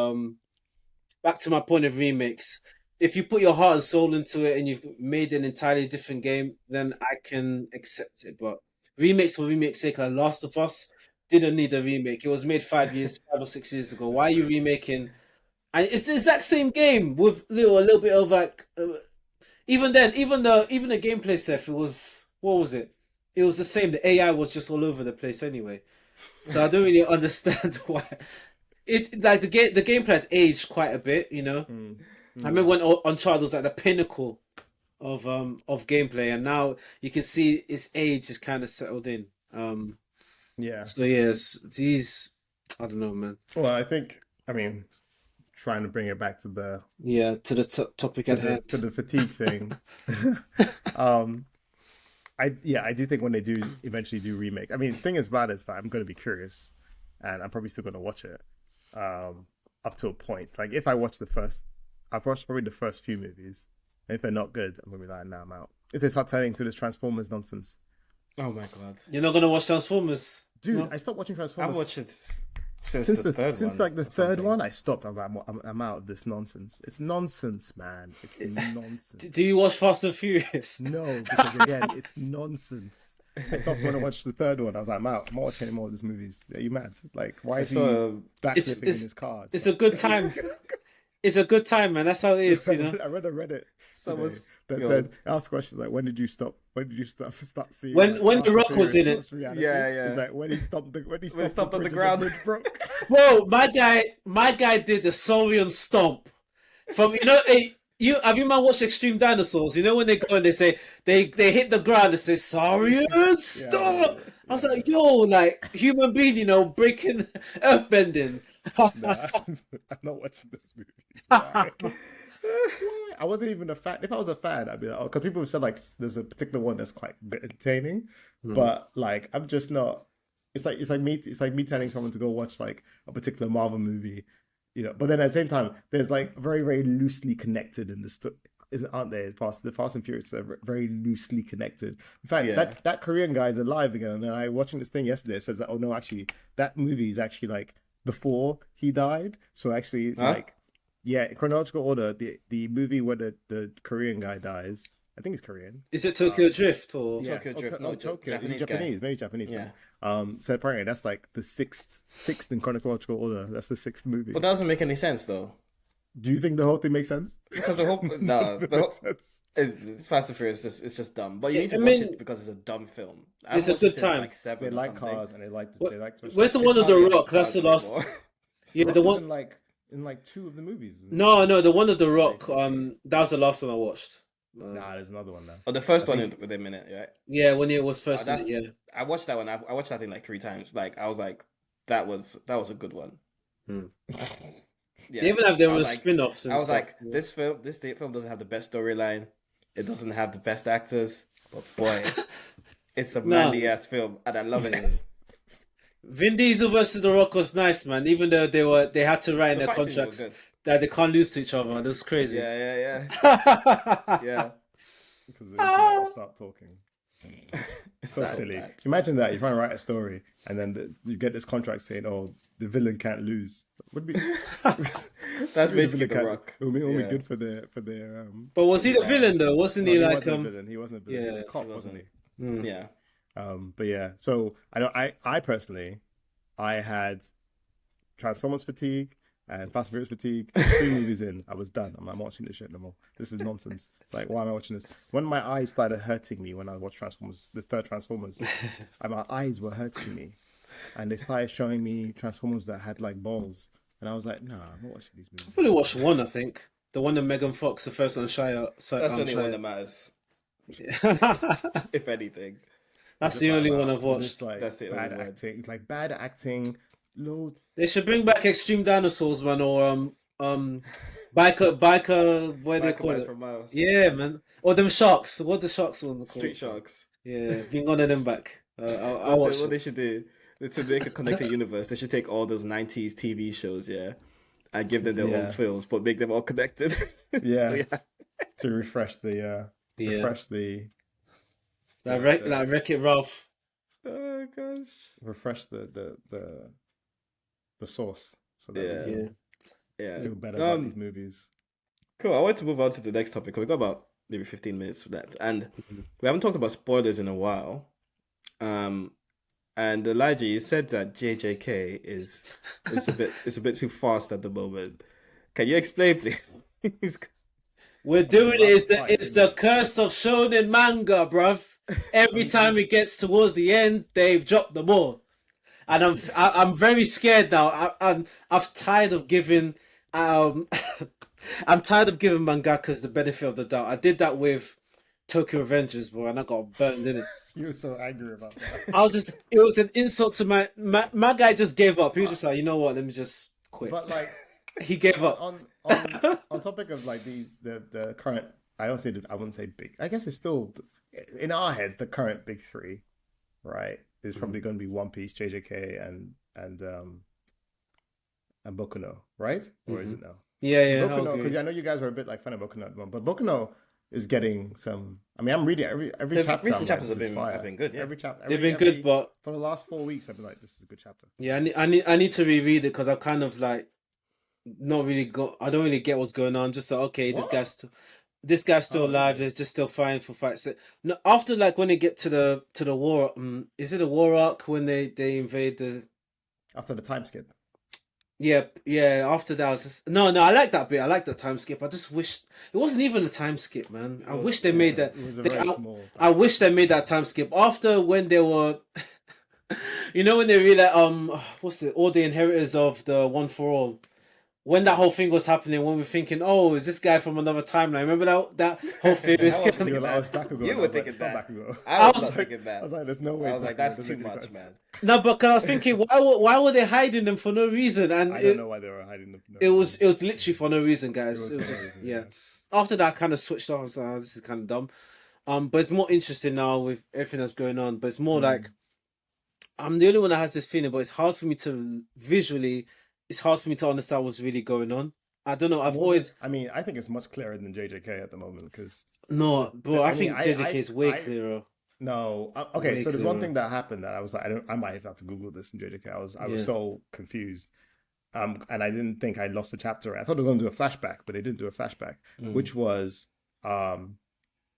back to my point of remakes. If you put your heart and soul into it and you've made an entirely different game, then I can accept it. But remakes for remakes' sake, like Last of Us didn't need a remake. It was made 5 or 6 years ago. Why are you remaking? And it's the exact same game with a little bit of like. Even then, even the gameplay stuff, it was what was it? It was the same. The AI was just all over the place anyway. So I don't really understand why. It like the gameplay had aged quite a bit, you know. I remember when Uncharted was at the pinnacle of gameplay, and now you can see its age is kind of settled in. Yeah. So yes, these I don't know, man. Well, I mean, trying to bring it back to the Yeah, to the topic at hand. to the fatigue thing. I do think when they do eventually do remake. I mean, the thing is about it is that I'm going to be curious, and I'm probably still going to watch it, up to a point. Like if I watch I've watched probably the first few movies, and if they're not good, I'm going to be like, nah, I'm out. If they start turning into this Transformers nonsense, Oh my god, You're not gonna watch Transformers, dude, No? I stopped watching I've Transformers. watched it since Since the third one. since like the or third something. one, I stopped. I'm out of this nonsense. It's nonsense, man. It's nonsense. Do you watch Fast and Furious? No, because again, it's nonsense. I stopped when I watched the third one. I was like, I'm out. I'm not watching any more of these movies. Are you mad? Like, why is he So backflipping in it's- his car? It's a good time. It's a good time, man. That's how it is, you know. I read a Reddit Someone's- that yo. said, asked questions like, when did you stop? When did you start seeing? When like, The Fast and Rock was in Furious it. plus reality? Yeah, yeah. It's like when he stopped stopped on the bridge and ground. bridge broke. Bro, my guy did the Saurian stomp. From have you man watched Extreme Dinosaurs? You know when they go and they say they hit the ground and say Saurian stomp. I was like, yo, like human being, breaking earth bending. Nah, I'm not watching those movies. Why? Why? I wasn't even a fan. If I was a fan, I'd be like, oh, because people have said like there's a particular one that's quite entertaining, but like I'm just not. It's like me telling someone to go watch like a particular Marvel movie, But then at the same time, there's like very very loosely connected in the story. Aren't they? The Fast and Furious are very loosely connected. In fact, Yeah. that Korean guy is alive again. And I watching this thing yesterday. It says that no, actually, that movie is actually like before he died. So actually, chronological order. The movie where the Korean guy dies. I think he's Korean. Is it Tokyo Drift or? Yeah. Tokyo Drift, no, Tokyo. Japanese He's guy. Japanese, maybe Japanese. Yeah. So apparently that's like the sixth in chronological order. That's the sixth movie. But that doesn't make any sense though. Do you think the whole thing makes sense? Because the whole no, the whole, Makes sense. it's Fast and Furious. It's just dumb. But you need to I watch mean, it because it's a dumb film. it's a watched good it since, time. Like 7 They or like something. cars and they like special Where's the effects. one with The Hardly Rock? That's the cars last. anymore. Yeah, Rock the is one. in like 2 of the movies. Isn't it? No, the one with The Rock. That was the last one I watched. Nah, there's another one now. Oh, the first one with a minute, right? Yeah, when it was first. that's- Yeah. I watched that one. I watched that thing like 3 times. Like I was like, that was a good one. Yeah. They even have their I own was like- spin-offs. And I was stuff. like, this film doesn't have the best storyline. It doesn't have the best actors, but boy, it's a No. manly ass film, and I love it. Vin Diesel versus The Rock was nice, man. Even though they had to write in The their fight scenes were contracts good. that they can't lose to each other. That was crazy. Yeah. Yeah. Yeah. Because the internet will start talking. So So silly. bad. Imagine that you're trying to write a story, and then you get this contract saying, "Oh, the villain can't lose." Would be That's maybe basically The Rock. It would be only Yeah. good for their But was he the Yeah. villain though? Wasn't No, he he like wasn't a villain. He wasn't a villain. He was yeah, a cop, he wasn't wasn't. he? Yeah. But yeah. So I know. I personally, I had Transformers fatigue and Fast and Furious fatigue. 3 movies in, I was done. I'm not watching this shit no more. This is nonsense. Like, why am I watching this? When my eyes started hurting me when I watched Transformers, the third Transformers, and my eyes were hurting me, and they started showing me Transformers that had like balls, and I was like, nah, I'm not watching these movies. I've only watched one, I think. The one with Megan Fox, the first one Shia. That's the only one that matters, if anything. That's the only one I've watched. Just like That's the bad only one. acting, like bad acting. Loads. They should bring back Extreme Dinosaurs, man, or biker, what do they Biker call Mice it? from Mars. Yeah, man. Or them sharks. What the sharks one called? Street Sharks. Yeah, bring one of them back. I'll That's watch what it. they should do. To make a connected universe, they should take all those 90s TV shows, yeah, and give them their Yeah. own films, but make them all connected. Yeah. So, yeah. To refresh the Yeah. refresh the Like Wreck-It Ralph. Oh gosh. refresh the source so that Yeah. we Yeah. can Yeah. feel better about these movies. Cool. I want to move on to the next topic. We got about maybe 15 minutes for that, and we haven't talked about spoilers in a while. And Elijah, you said that JJK is a bit too fast at the moment. Can you explain, please? We're doing it. Fine, It's the curse of shonen manga, bruv. Every time it gets towards the end, they've dropped the ball, and I'm very scared now. I'm tired of giving I'm tired of giving mangakas the benefit of the doubt. I did that with Tokyo Revengers, bro, and I got burned in it. You were so angry about that. It was an insult to my guy. Just gave up. He was just like, you know what? Let me just quit. But like He gave up. on topic of like the current, I wouldn't say big. I guess it's still in our heads the current big three, right? Is probably going to be One Piece, JJK, and Boku no, right? Or is it no? Yeah, Boku no, okay. because I know you guys were a bit like fan of Boku no at the moment, but Boku no is getting some. I mean, I'm reading every The chapter. recent I'm chapters like, have this is been- fire. have been good, yeah. Every chapter They've been good, but for the last 4 weeks, I've been like, this is a good chapter. yeah, I need to reread it because I've kind of like not really got. I don't really get what's going on. Just like, okay, What? this guy's still Oh, alive. really? There's just still fighting for fights. So, no, after like when they get to the war, is it a war arc when they invade the? After the time skip. Yeah. After that, I was just no. I like that bit. I like that time skip. I just wish it wasn't even a time skip, man. I wish they made that. It was a they- very I- small. I wish they made that time skip after when they were, you know, when they realized what's it? All the inheritors of the One for All. When that whole thing was happening, when we were thinking, oh, is this guy from another timeline? Remember that whole thing? I wasn't You thinking were like, oh, that. it's back ago. You And I were was like, thinking it's not that. back ago. I was was- not thinking I that. was like, there's no way. I it's was like, back ago. that's It too doesn't much, make sense. man. No, but 'cause I was thinking, why were they hiding them for no reason? And I don't know why they were hiding them. it was literally for no reason, guys. It It was was for no just reason, yeah. yeah. After that, I kind of switched off. I was like, oh, this is kind of dumb. But it's more interesting now with everything that's going on. But it's more like I'm the only one that has this feeling. But it's hard for me to visually. It's hard for me to understand what's really going on. I don't know. I've always I mean, I think it's much clearer than JJK at the moment because no, bro. I I mean, think JJK is way I- clearer. no. Okay, Way so there's one clearer. thing that happened that I was like, I might have to Google this in JJK. I was Yeah. so confused. And I didn't think I lost the chapter. I thought they were going to do a flashback, but they didn't do a flashback, which was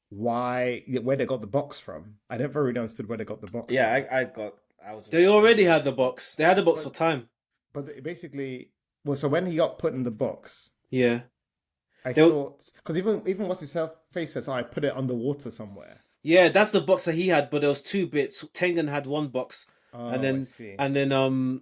where they got the box from. I never really understood where they got the box. Yeah, from. I was. They already had the box. They had the box for time. But basically, well, so when he got put in the box, Yeah. I They- thought because even what's his face says, oh, I put it underwater somewhere. Yeah, that's the box that he had, but there was two bits. Tengen had one box, Oh, and I then see. Kenjaku.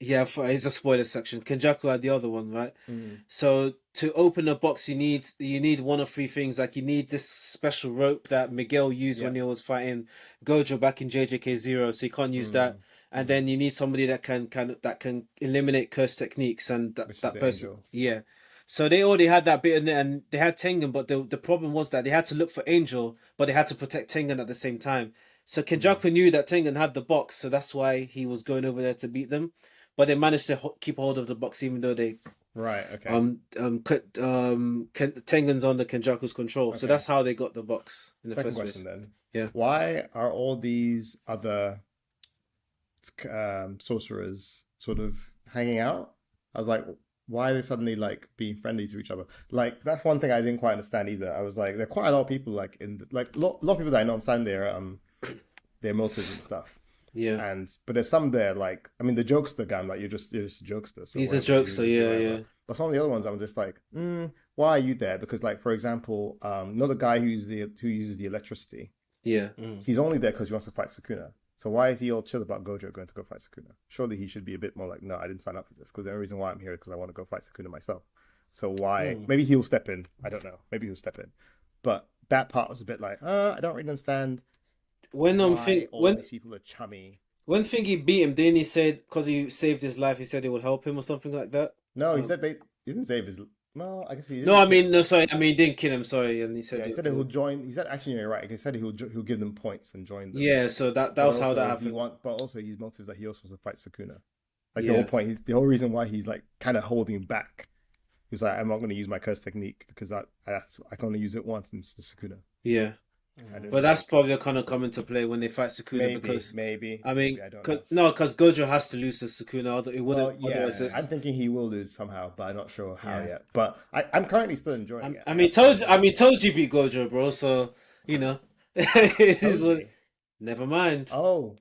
Yeah, it's a spoiler section. Kenjaku had the other one, right? Mm. So to open a box, you need one of three things. Like you need this special rope that Miguel used when he was fighting Gojo back in JJK 0. So you can't use that. And then you need somebody that can eliminate curse techniques, and Which is that the person. angel. Yeah. So they already had that bit in there, and they had Tengen, but the problem was that they had to look for Angel, but they had to protect Tengen at the same time. So Kenjaku knew that Tengen had the box, so that's why he was going over there to beat them. But they managed to keep hold of the box, even though they Right. Okay. Tengen's under Kenjaku's control. So Okay. that's how they got the box in the Second first question place. then. Yeah. Why are all these other sorcerers sort of hanging out? I was like, why are they suddenly like being friendly to each other? Like that's one thing I didn't quite understand either. I was like, there are quite a lot of people like like lot of people that I don't understand their motives and stuff. Yeah. But there's some there like I mean the jokester guy. I'm like you're just a jokester. So He's a whatever, jokester, do yeah, whatever. yeah. But some of the other ones I'm just like, why are you there? Because like for example, not the guy who uses the electricity. Yeah. He's only there because he wants to fight Sukuna. So why is he all chill about Gojo going to go fight Sukuna? Surely he should be a bit more like, no, I didn't sign up for this because the only reason why I'm here is because I want to go fight Sukuna myself. So why? Maybe he'll step in. I don't know. Maybe he'll step in. But that part was a bit like, I don't really understand When why all these people are chummy. when Thingy beat him, didn't he say because he saved his life, he said it would help him or something like that? No, he said he didn't save his. Well, I guess he didn't. No, I mean, no, sorry, I mean, he didn't kill him. Sorry, and he said, Yeah, he said he'll join. He said actually, you're right. He said he'll give them points and join them. yeah. So that But was how also that happened. But also his motive is that he also wants to fight Sukuna. Like Yeah. the whole point, the whole reason why he's like kind of holding back. He's like, I'm not going to use my curse technique because I can only use it once in Sukuna. Yeah, And it's but that's like, probably kind of come into play when they fight Sukuna because maybe I mean, I don't know. no, because Gojo has to lose to Sukuna, although it Well, wouldn't. yeah, Otherwise, I'm thinking he will lose somehow, but I'm not sure how Yeah. yet. But I'm currently still enjoying it. I mean, Toji beat Gojo, bro. So you know, it is what. Toji. Never mind. Oh,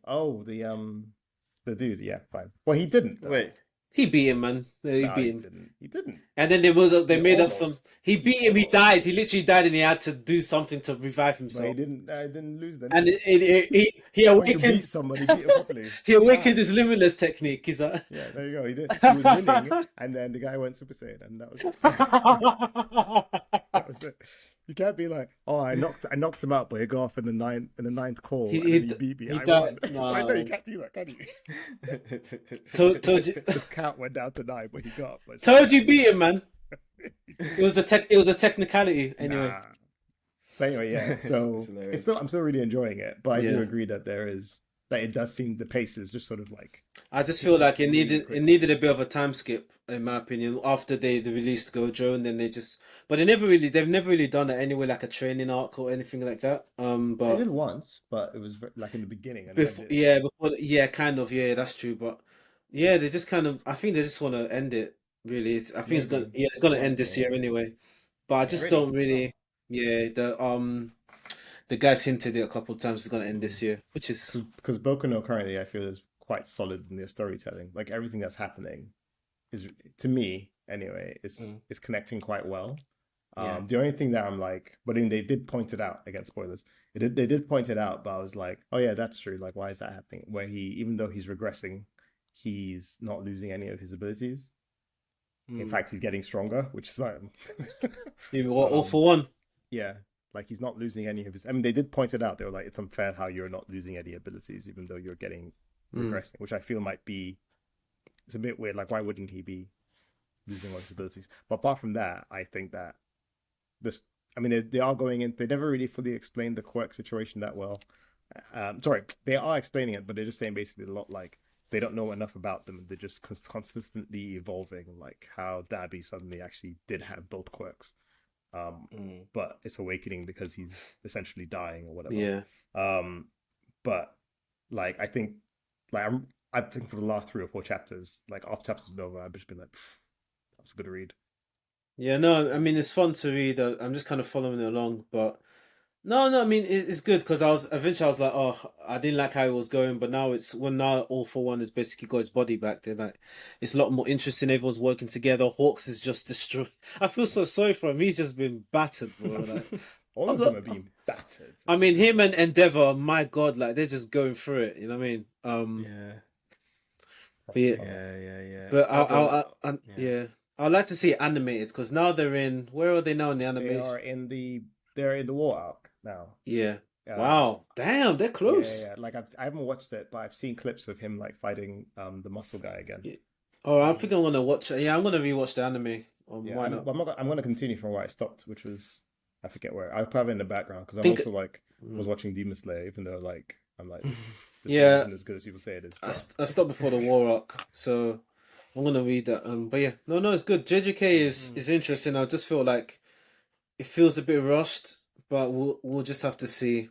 the dude. Yeah, fine. Well, he didn't. Though. Wait. He beat him, man. He No, beat he him. didn't. He didn't. And then they made up some. almost. He beat him. He died. He literally died, and he had to do something to revive But himself. he didn't. I didn't lose them. And he When you beat awakened. somebody, beat it properly. He awakened his limitless technique. He's like, Yeah, there you go. He did. He was winning, and then the guy went Super Saiyan, and that was it. That was it. You can't be like, oh, I knocked him out, but he got off in the ninth call, and then he beat me. he I died- won. It's no. like, no, you can't do that, can you? Toji The count went down to 9, but he got up. But Toji beat him, man. It was a technicality anyway. Nah. But anyway, yeah. So It's hilarious. I'm still really enjoying it, but I do Yeah. agree that it does seem the pace is just sort of like I just feel like it really quick. needed a bit of a time skip, in my opinion, after they released Gojo, and then but they've never really done it anyway, like a training arc or anything like that. I But did once, but it was like in the beginning. And then kind of, yeah, that's true. But yeah, they just kind of, I think they just want to end it. Really, I think it's gonna end this year anyway. But I just really? don't really, yeah. The guys hinted it a couple of times. It's gonna end this year, which is because Boku no currently I feel is quite solid in their storytelling. Like everything that's happening is, to me anyway, it's connecting quite well. Yeah. The only thing that I'm like, but then they did point it out against spoilers. They did point it out, but I was like, oh yeah, that's true. Like, why is that happening? Where even though he's regressing, he's not losing any of his abilities. In fact, he's getting stronger, which is like, all for one. yeah, like he's not losing any of his. I mean, they did point it out. They were like, it's unfair how you're not losing any abilities, even though you're getting regressing, which I feel might be. It's a bit weird. Like, why wouldn't he be losing all his abilities? But apart from that, I think that this. I mean, they are going in. They never really fully explained the quirk situation that well. Sorry, they are explaining it, but they're just saying basically a lot like they don't know enough about them. They're just consistently evolving, like how Dabi suddenly actually did have both quirks. But it's awakening because he's essentially dying or whatever. Yeah. But like I think for the last 3 or 4 chapters, like after chapters is over, I've just been like, that's a good read. Yeah, no, I mean it's fun to read. I'm just kind of following it along, but no, I mean it's good because I was like, oh, I didn't like how it was going, but now now All for One has basically got his body back. They're like, it's a lot more interesting. Everyone's working together. Hawks is just destroyed. I feel so sorry for him. He's just been battered, bro. Like, All of them are being battered. I mean, him and Endeavor, my God, like they're just going through it. You know what I mean? Yeah. But yeah, Yeah. but I'd like to see it animated because now they're in. Where are they now in the They animation? are they're in the war arc now. Yeah. Wow. Damn, they're close. Yeah. Like I haven't watched it, but I've seen clips of him like fighting the muscle guy again. Yeah. Oh, I think I'm gonna watch it. Yeah, I'm gonna rewatch the anime. Yeah, Why not? I'm gonna continue from where I stopped, which was I forget where. I'll probably in the background because I'm Think- also like was watching Demon Slayer, even though like I'm like this Yeah. isn't as good as people say it is. I stopped before the war arc, so I'm gonna read that. But yeah, no, it's good. JJK is interesting. I just feel like it feels a bit rushed, but we'll just have to see.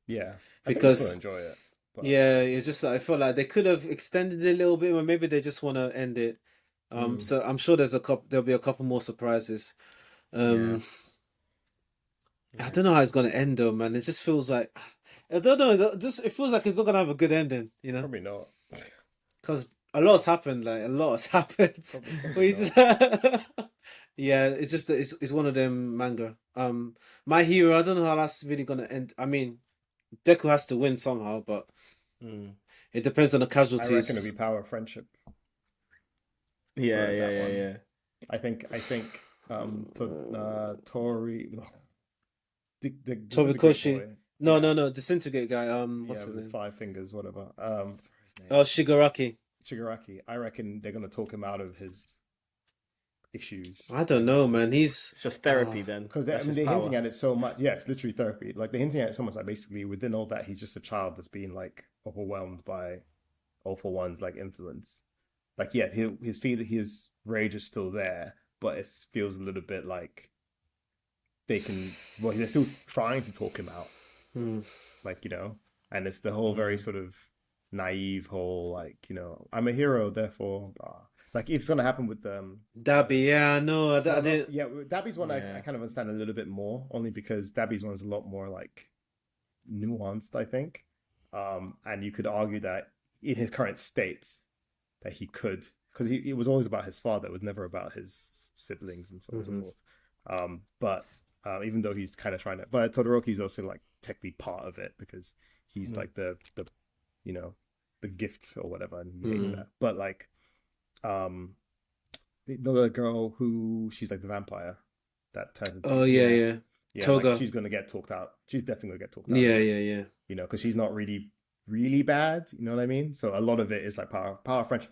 Yeah, Because- I think still enjoy it. But Yeah, it's just like I feel like they could have extended it a little bit, or maybe they just want to end it. So I'm sure there'll be a couple more surprises. Um, I don't know how it's gonna end though, man. It just feels like I don't know. It feels like it's not gonna have a good ending, you know, probably not. because a lot's happened. Like a lot has happened. Probably We not. just- yeah, it's just it's one of them manga. My Hero. I don't know how that's really gonna end. I mean, Deku has to win somehow, but it depends on the I casualties. reckon it'll be Power of Friendship. Yeah, For yeah, that yeah, one. yeah. I think Tori the Torikoshi. boy. No, Yeah. no, no. Disintegrate guy. What's Yeah, his with name? 5 fingers, whatever. What's his name? Oh, Shigaraki. Shigaraki. I reckon they're gonna talk him out of his issues. I don't know, man. It's just therapy Oh. then. Because That's his they're power. hinting at it so much. Yeah, it's literally therapy. Like they're hinting at it so much. Like basically within all that, he's just a child that's being like overwhelmed by All for One's like influence. Like yeah, his rage is still there, but it feels a little bit like they're still trying to talk him out. Like, you know, and it's the whole very sort of naive whole like, you know, I'm a hero, therefore like if it's gonna happen with Dabby. Yeah, no, I didn't. yeah, Dabby's one Yeah. I kind of understand a little bit more, only because Dabby's one's a lot more like nuanced, I think. And you could argue that in his current state, that he could, because it was always about his father, it was never about his siblings and so on and so forth. But even though he's kind of trying to, but Todoroki's also like technically part of it because he's like the you know, the gift or whatever, and he hates that. But like, the girl who she's like the vampire that turns into Oh yeah, yeah, yeah, Toga. like she's gonna get talked out. She's definitely gonna get talked out. yeah, yeah, yeah. You know, because she's not really bad. You know what I mean? So a lot of it is like power friendship,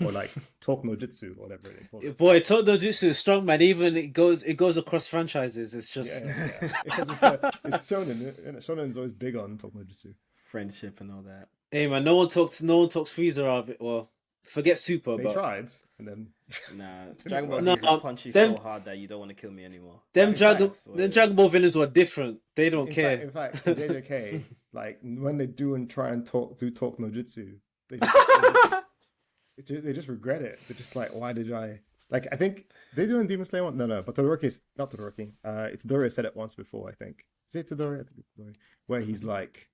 or like talk no jutsu, or whatever they call it. Boy, Todo Jutsu is strong, man. Even it goes across franchises. It's just Yeah. Because it's shonen, and shonen's always big on talk no jutsu. Friendship and all that. hey, man. No one talks Frieza out of it. Well, forget Super, They but tried, and then Nah, Dragon Ball Z No, will punch you them- so hard that you don't want to kill me anymore. them That's Dragon facts, what them it is. Dragon Ball villains were different. They don't in care. fact, in JJK, like when they do and try and talk no jutsu, they just regret it. They're just like, why did I? Like, I think they do in Demon Slayer one. No, but Todoroki is not Todoroki. It's Doria said it once before. I think is it Todoroki? I think it's Todoroki. Where he's like,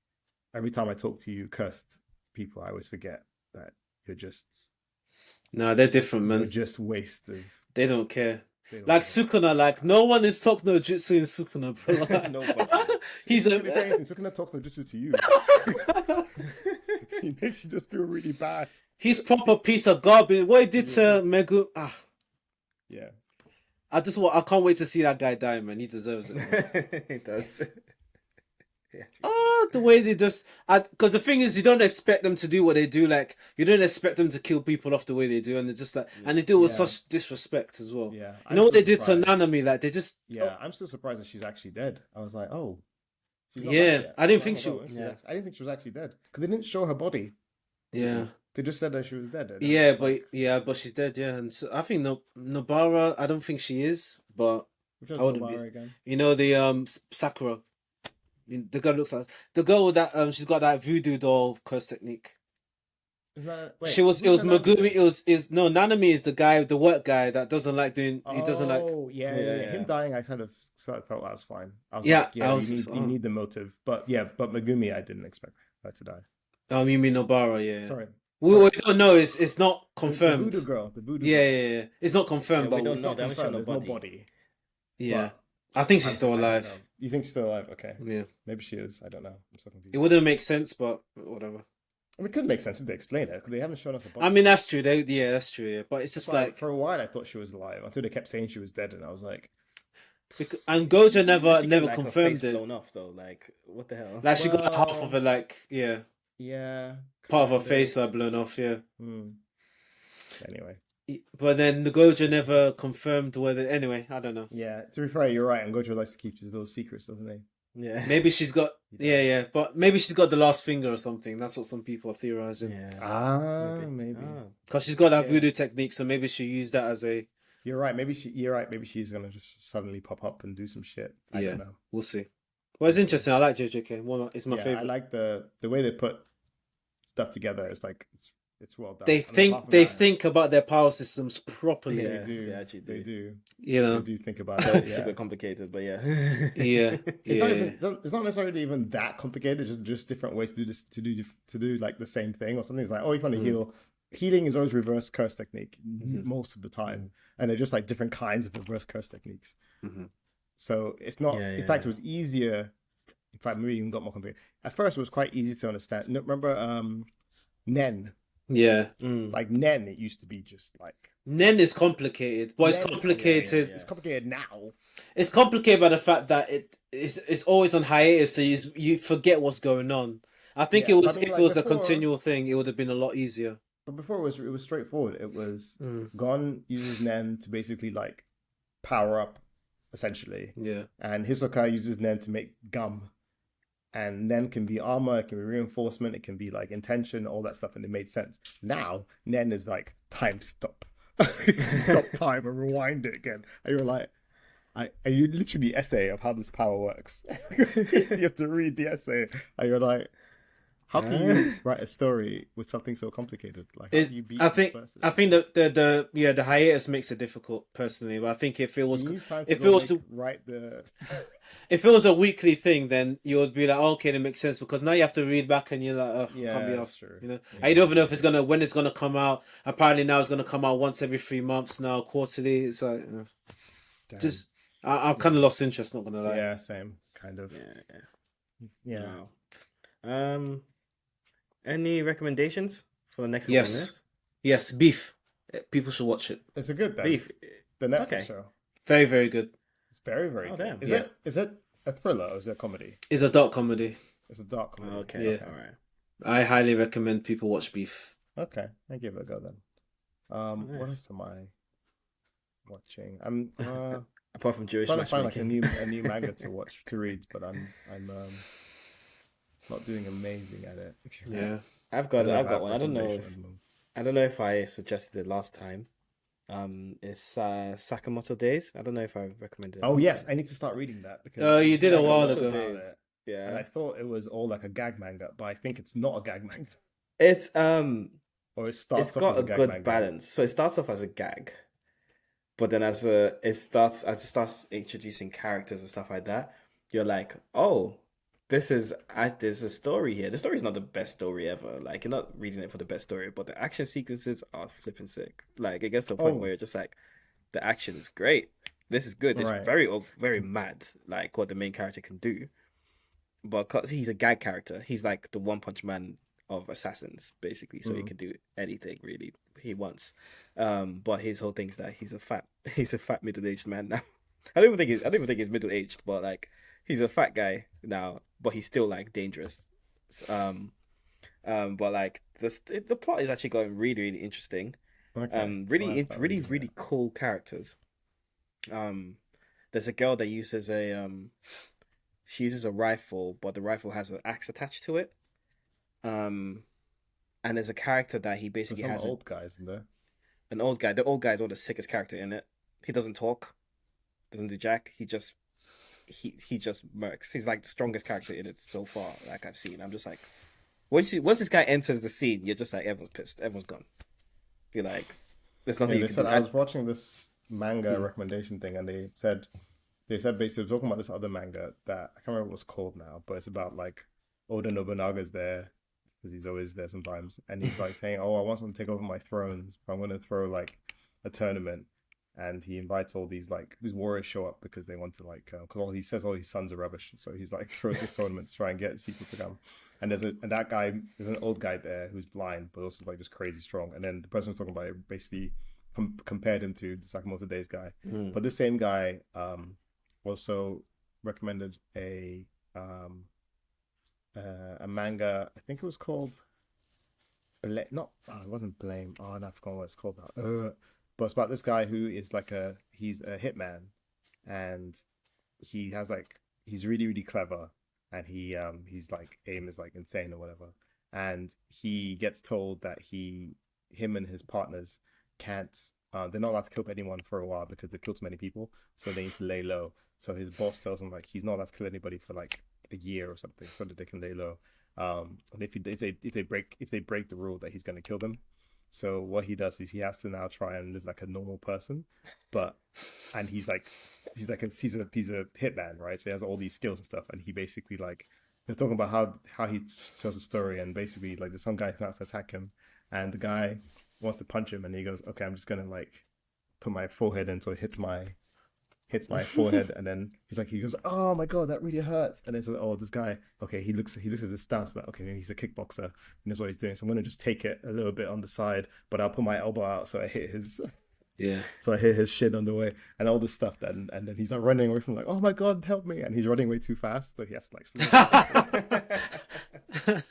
every time I talk to you, cursed people, I always forget that you're just Nah, they're different, you're man. just waste of. They don't care. they don't Like care. Sukuna, like no one is talk no jutsu in Sukuna, bro. Nobody. He's If a anything, Sukuna talks no jutsu to you. He makes you just feel really bad. he's proper piece of garbage. What he did to Megu, Yeah. I can't wait to see that guy die, man. He deserves it. Man. It does. The way they just, because the thing is, you don't expect them to do what they do. Like you don't expect them to kill people off the way they do, and they're just like, and they do it with Yeah. such disrespect as well. Yeah. You know what I'm they did to surprised. Nanami? Like they just, Yeah, I'm still surprised that she's actually dead. I was like, oh. She's not Yeah, back yet. I didn't Oh, think no, she- no, yeah. I didn't think she was actually dead because they didn't show her body. yeah. They just said that she was dead. And Yeah, it's like, but she's dead. Yeah, and so I think Nobara. I don't think she is, but which one's I wouldn't Nobara be- again? you know the Sakura, the girl looks like the girl with that she's got that voodoo doll curse technique. Isn't that, wait, It was who's that Megumi. Nanami? It was no Nanami is the guy, the work guy that doesn't like doing. He doesn't like. Oh, yeah. Yeah. Him dying, I kind of felt that was fine. I was Yeah, like, yeah, I was you just- need, you need the motive. But yeah, but Megumi, I didn't expect her to die. You mean Nobara? Yeah. Sorry. We don't know. It's not The confirmed. voodoo girl. The voodoo Yeah, girl. yeah, yeah. It's not confirmed, Yeah, but we don't It's know. not They haven't shown confirmed. her There's no body. body. yeah. But I think she's I still don't alive. know. You think she's still alive? Okay. Yeah. Maybe she is. I don't know. I'm so confused. It wouldn't make sense, but whatever. I mean, it could make sense if they explain it because they haven't shown us a body. I mean, that's true. That's true. Yeah, but it's just But like for a while, I thought she was alive until they kept saying she was dead, and I was like, and Goja She never get, never like, her confirmed face it. blown off though. Like what the hell? Like she got Well- half of it, like yeah, yeah, part of her kinda. face blown off. Yeah, Hmm. Anyway, but then the Goja never confirmed whether. Anyway, I don't know. yeah. To be fair, you're right. And Gojo likes to keep his little secrets, doesn't he? Yeah. Maybe she's got yeah, but maybe she's got the last finger or something. That's what some people are theorizing. Yeah. Ah, maybe. Ah. Because she's got that Yeah. voodoo technique, so maybe she used that as a. You're right. Maybe you're right. Maybe she's gonna just suddenly pop up and do some shit. I Yeah. don't know. We'll see. Well, it's interesting. I like JJK. It's my Yeah, I favorite. like the way they put stuff together. It's like it's well done. They And then apart think from they that, think about their power systems properly. they Yeah, do. they actually They do. do. You They know. do think about it. Super Yeah. complicated, but yeah. Yeah. It's not Yeah. even. It's not necessarily even that complicated. It's just different ways to do this to do like the same thing or something. It's like, oh, you want to heal. Healing is always reverse curse technique most of the time, and they're just like different kinds of reverse curse techniques. Mhm. So it's not. Yeah, In fact, yeah. it was easier. In fact, maybe even got more complicated. At first, it was quite easy to understand. Remember, Nen. Yeah. Like Nen, it used to be just like Nen is complicated, but it's Nen is complicated. It's complicated now. It's complicated by the fact that it's always on hiatus, so you forget what's going on. I think Yeah, it but was I mean, if like, it was a before- continual thing, it would have been a lot easier. But before it was straightforward. It was Mm. Gon uses Nen to basically like power up, essentially, Yeah. and Hisoka uses Nen to make gum. And Nen can be armor, it can be reinforcement, it can be like intention, all that stuff, and it made sense. Now Nen is like time stop, stop time and rewind it again, and you're like, and you literally essay of how this power works. You have to read the essay, and you're like, how can you write a story with something so complicated? Like, how do you beat I this think person? I think that the hiatus makes it difficult personally, but I think if it was He needs time to if go it was write the if it was a weekly thing, then you would be like, oh, okay, that makes sense because now you have to read back and you're like, oh, Yeah, can't be that's asked. true. You know, Yeah. I don't even know if when it's gonna come out. Apparently now it's gonna come out once every 3 months now, quarterly. It's like Damn. just I've kind of lost interest. Not gonna lie. yeah, same kind of yeah. Wow. Any recommendations for the next one? Yes. Yes, Beef. People should watch it. It's a good then. Beef. The Netflix Okay. show. Very, very good. It's very, very Oh, good. damn. Yeah. Is it a thriller or is it a comedy? It's a dark comedy. It's a dark comedy. Okay. Yeah. All right. I highly recommend people watch Beef. Okay, I give it a go then. What Nice. else am I watching? I'm Apart from Jewish trying to find like matchmaking. a new manga to read, but I'm not doing amazing at it. Yeah. I've got don't I've have got one. I don't know recommendation if at the moment. I don't know if I suggested it last time. It's Sakamoto Days. I don't know if I recommended it. Oh last yes, time. I need to start reading that because Oh, you did a while Sakamoto ago. did it, Yeah. and I thought it was all like a gag manga, but I think it's not a gag manga, It's or it starts it's off got as a a gag good manga. balance. So it starts off as a gag, but then as it starts introducing characters and stuff like that, you're like, oh, there's a story here. The story's not the best story ever. Like, you're not reading it for the best story, but the action sequences are flipping sick. Like, it gets to a point Oh. where you're just like, the action is great. This is good. It's Right. very mad, like what the main character can do. But 'cause he's a gag character, he's like the One Punch Man of assassins, basically. So he can do anything really he wants. But his whole thing is that he's a fat middle-aged man now. I don't even think he's middle-aged, but like he's a fat guy now, but he's still like dangerous. But like the plot is actually going really interesting. Okay. I'll have to Really start reading really it. cool characters. There's a girl that uses she uses a rifle, but the rifle has an axe attached to it. And there's a character that he There's basically some has old guys in there. an old guy. The old guy is one of the sickest character in it. He doesn't talk, doesn't do jack. He just murks. He's like the strongest character in it so far, like I've seen. I'm just like, once this guy enters the scene, you're just like, everyone's pissed, everyone's gone. You're like, there's nothing Yeah, you they can said do. I was watching this manga recommendation thing, and they said basically talking about this other manga that I can't remember what it's called now, but it's about like Oda Nobunaga's there because he's always there sometimes, and he's like saying, "Oh, I want someone to take over my throne. So I'm going to throw like a tournament." And he invites all these warriors show up because they want to because he says all his sons are rubbish, so he's like throws this tournament to try and get people to come. And there's an old guy there who's blind but also like just crazy strong. And then the person who's talking about it basically compared him to the Sakamoto Days guy. But this same guy also recommended a manga. I think it was called it wasn't Blame. Oh, no, I forgot what it's called now. But it's about this guy who is he's a hitman, and he has he's really really clever, and he's like aim is like insane or whatever, and he gets told that him and his partners can't they're not allowed to kill anyone for a while because they killed too many people, so they need to lay low. So his boss tells him he's not allowed to kill anybody for a year or something, so that they can lay low. And if they break the rule that he's going to kill them, so what he does is he has to now try and live like a normal person, and he's a hitman, right? So he has all these skills and stuff, and he basically like they're talking about how he tells a story, and basically like there's some guy who wants to attack him, and the guy wants to punch him, and he goes, okay, I'm just gonna like put my forehead in so it hits my forehead, and then he goes, oh my god, that really hurts. And then so, oh, this guy, okay, he looks at his stance, like, okay, maybe he's a kickboxer and knows what he's doing, so I'm gonna just take it a little bit on the side, but I'll put my elbow out so I hit his so I hit his shin on the way, and all this stuff. And then he's like running away from, like, oh my god, help me, and he's running way too fast, so he has to like slow down. I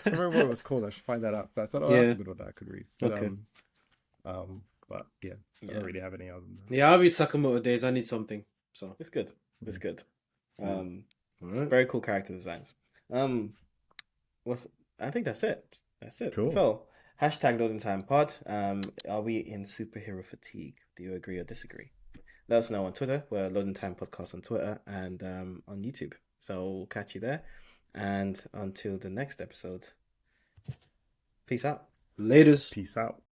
remember what it was called. I should find that out. I thought, that's a good one that I could read. But, Okay. But yeah, I don't really have any other than that. Yeah, I'll read Sakamoto Days. I need something. So It's good. It's good. all right. Very cool character designs. I think that's it. Cool. So hashtag Loading Time Pod. Are we in superhero fatigue? Do you agree or disagree? Let us know on Twitter. We're Loading Time Podcast on Twitter and on YouTube. So we'll catch you there. And until the next episode, peace out. Laters. Peace out.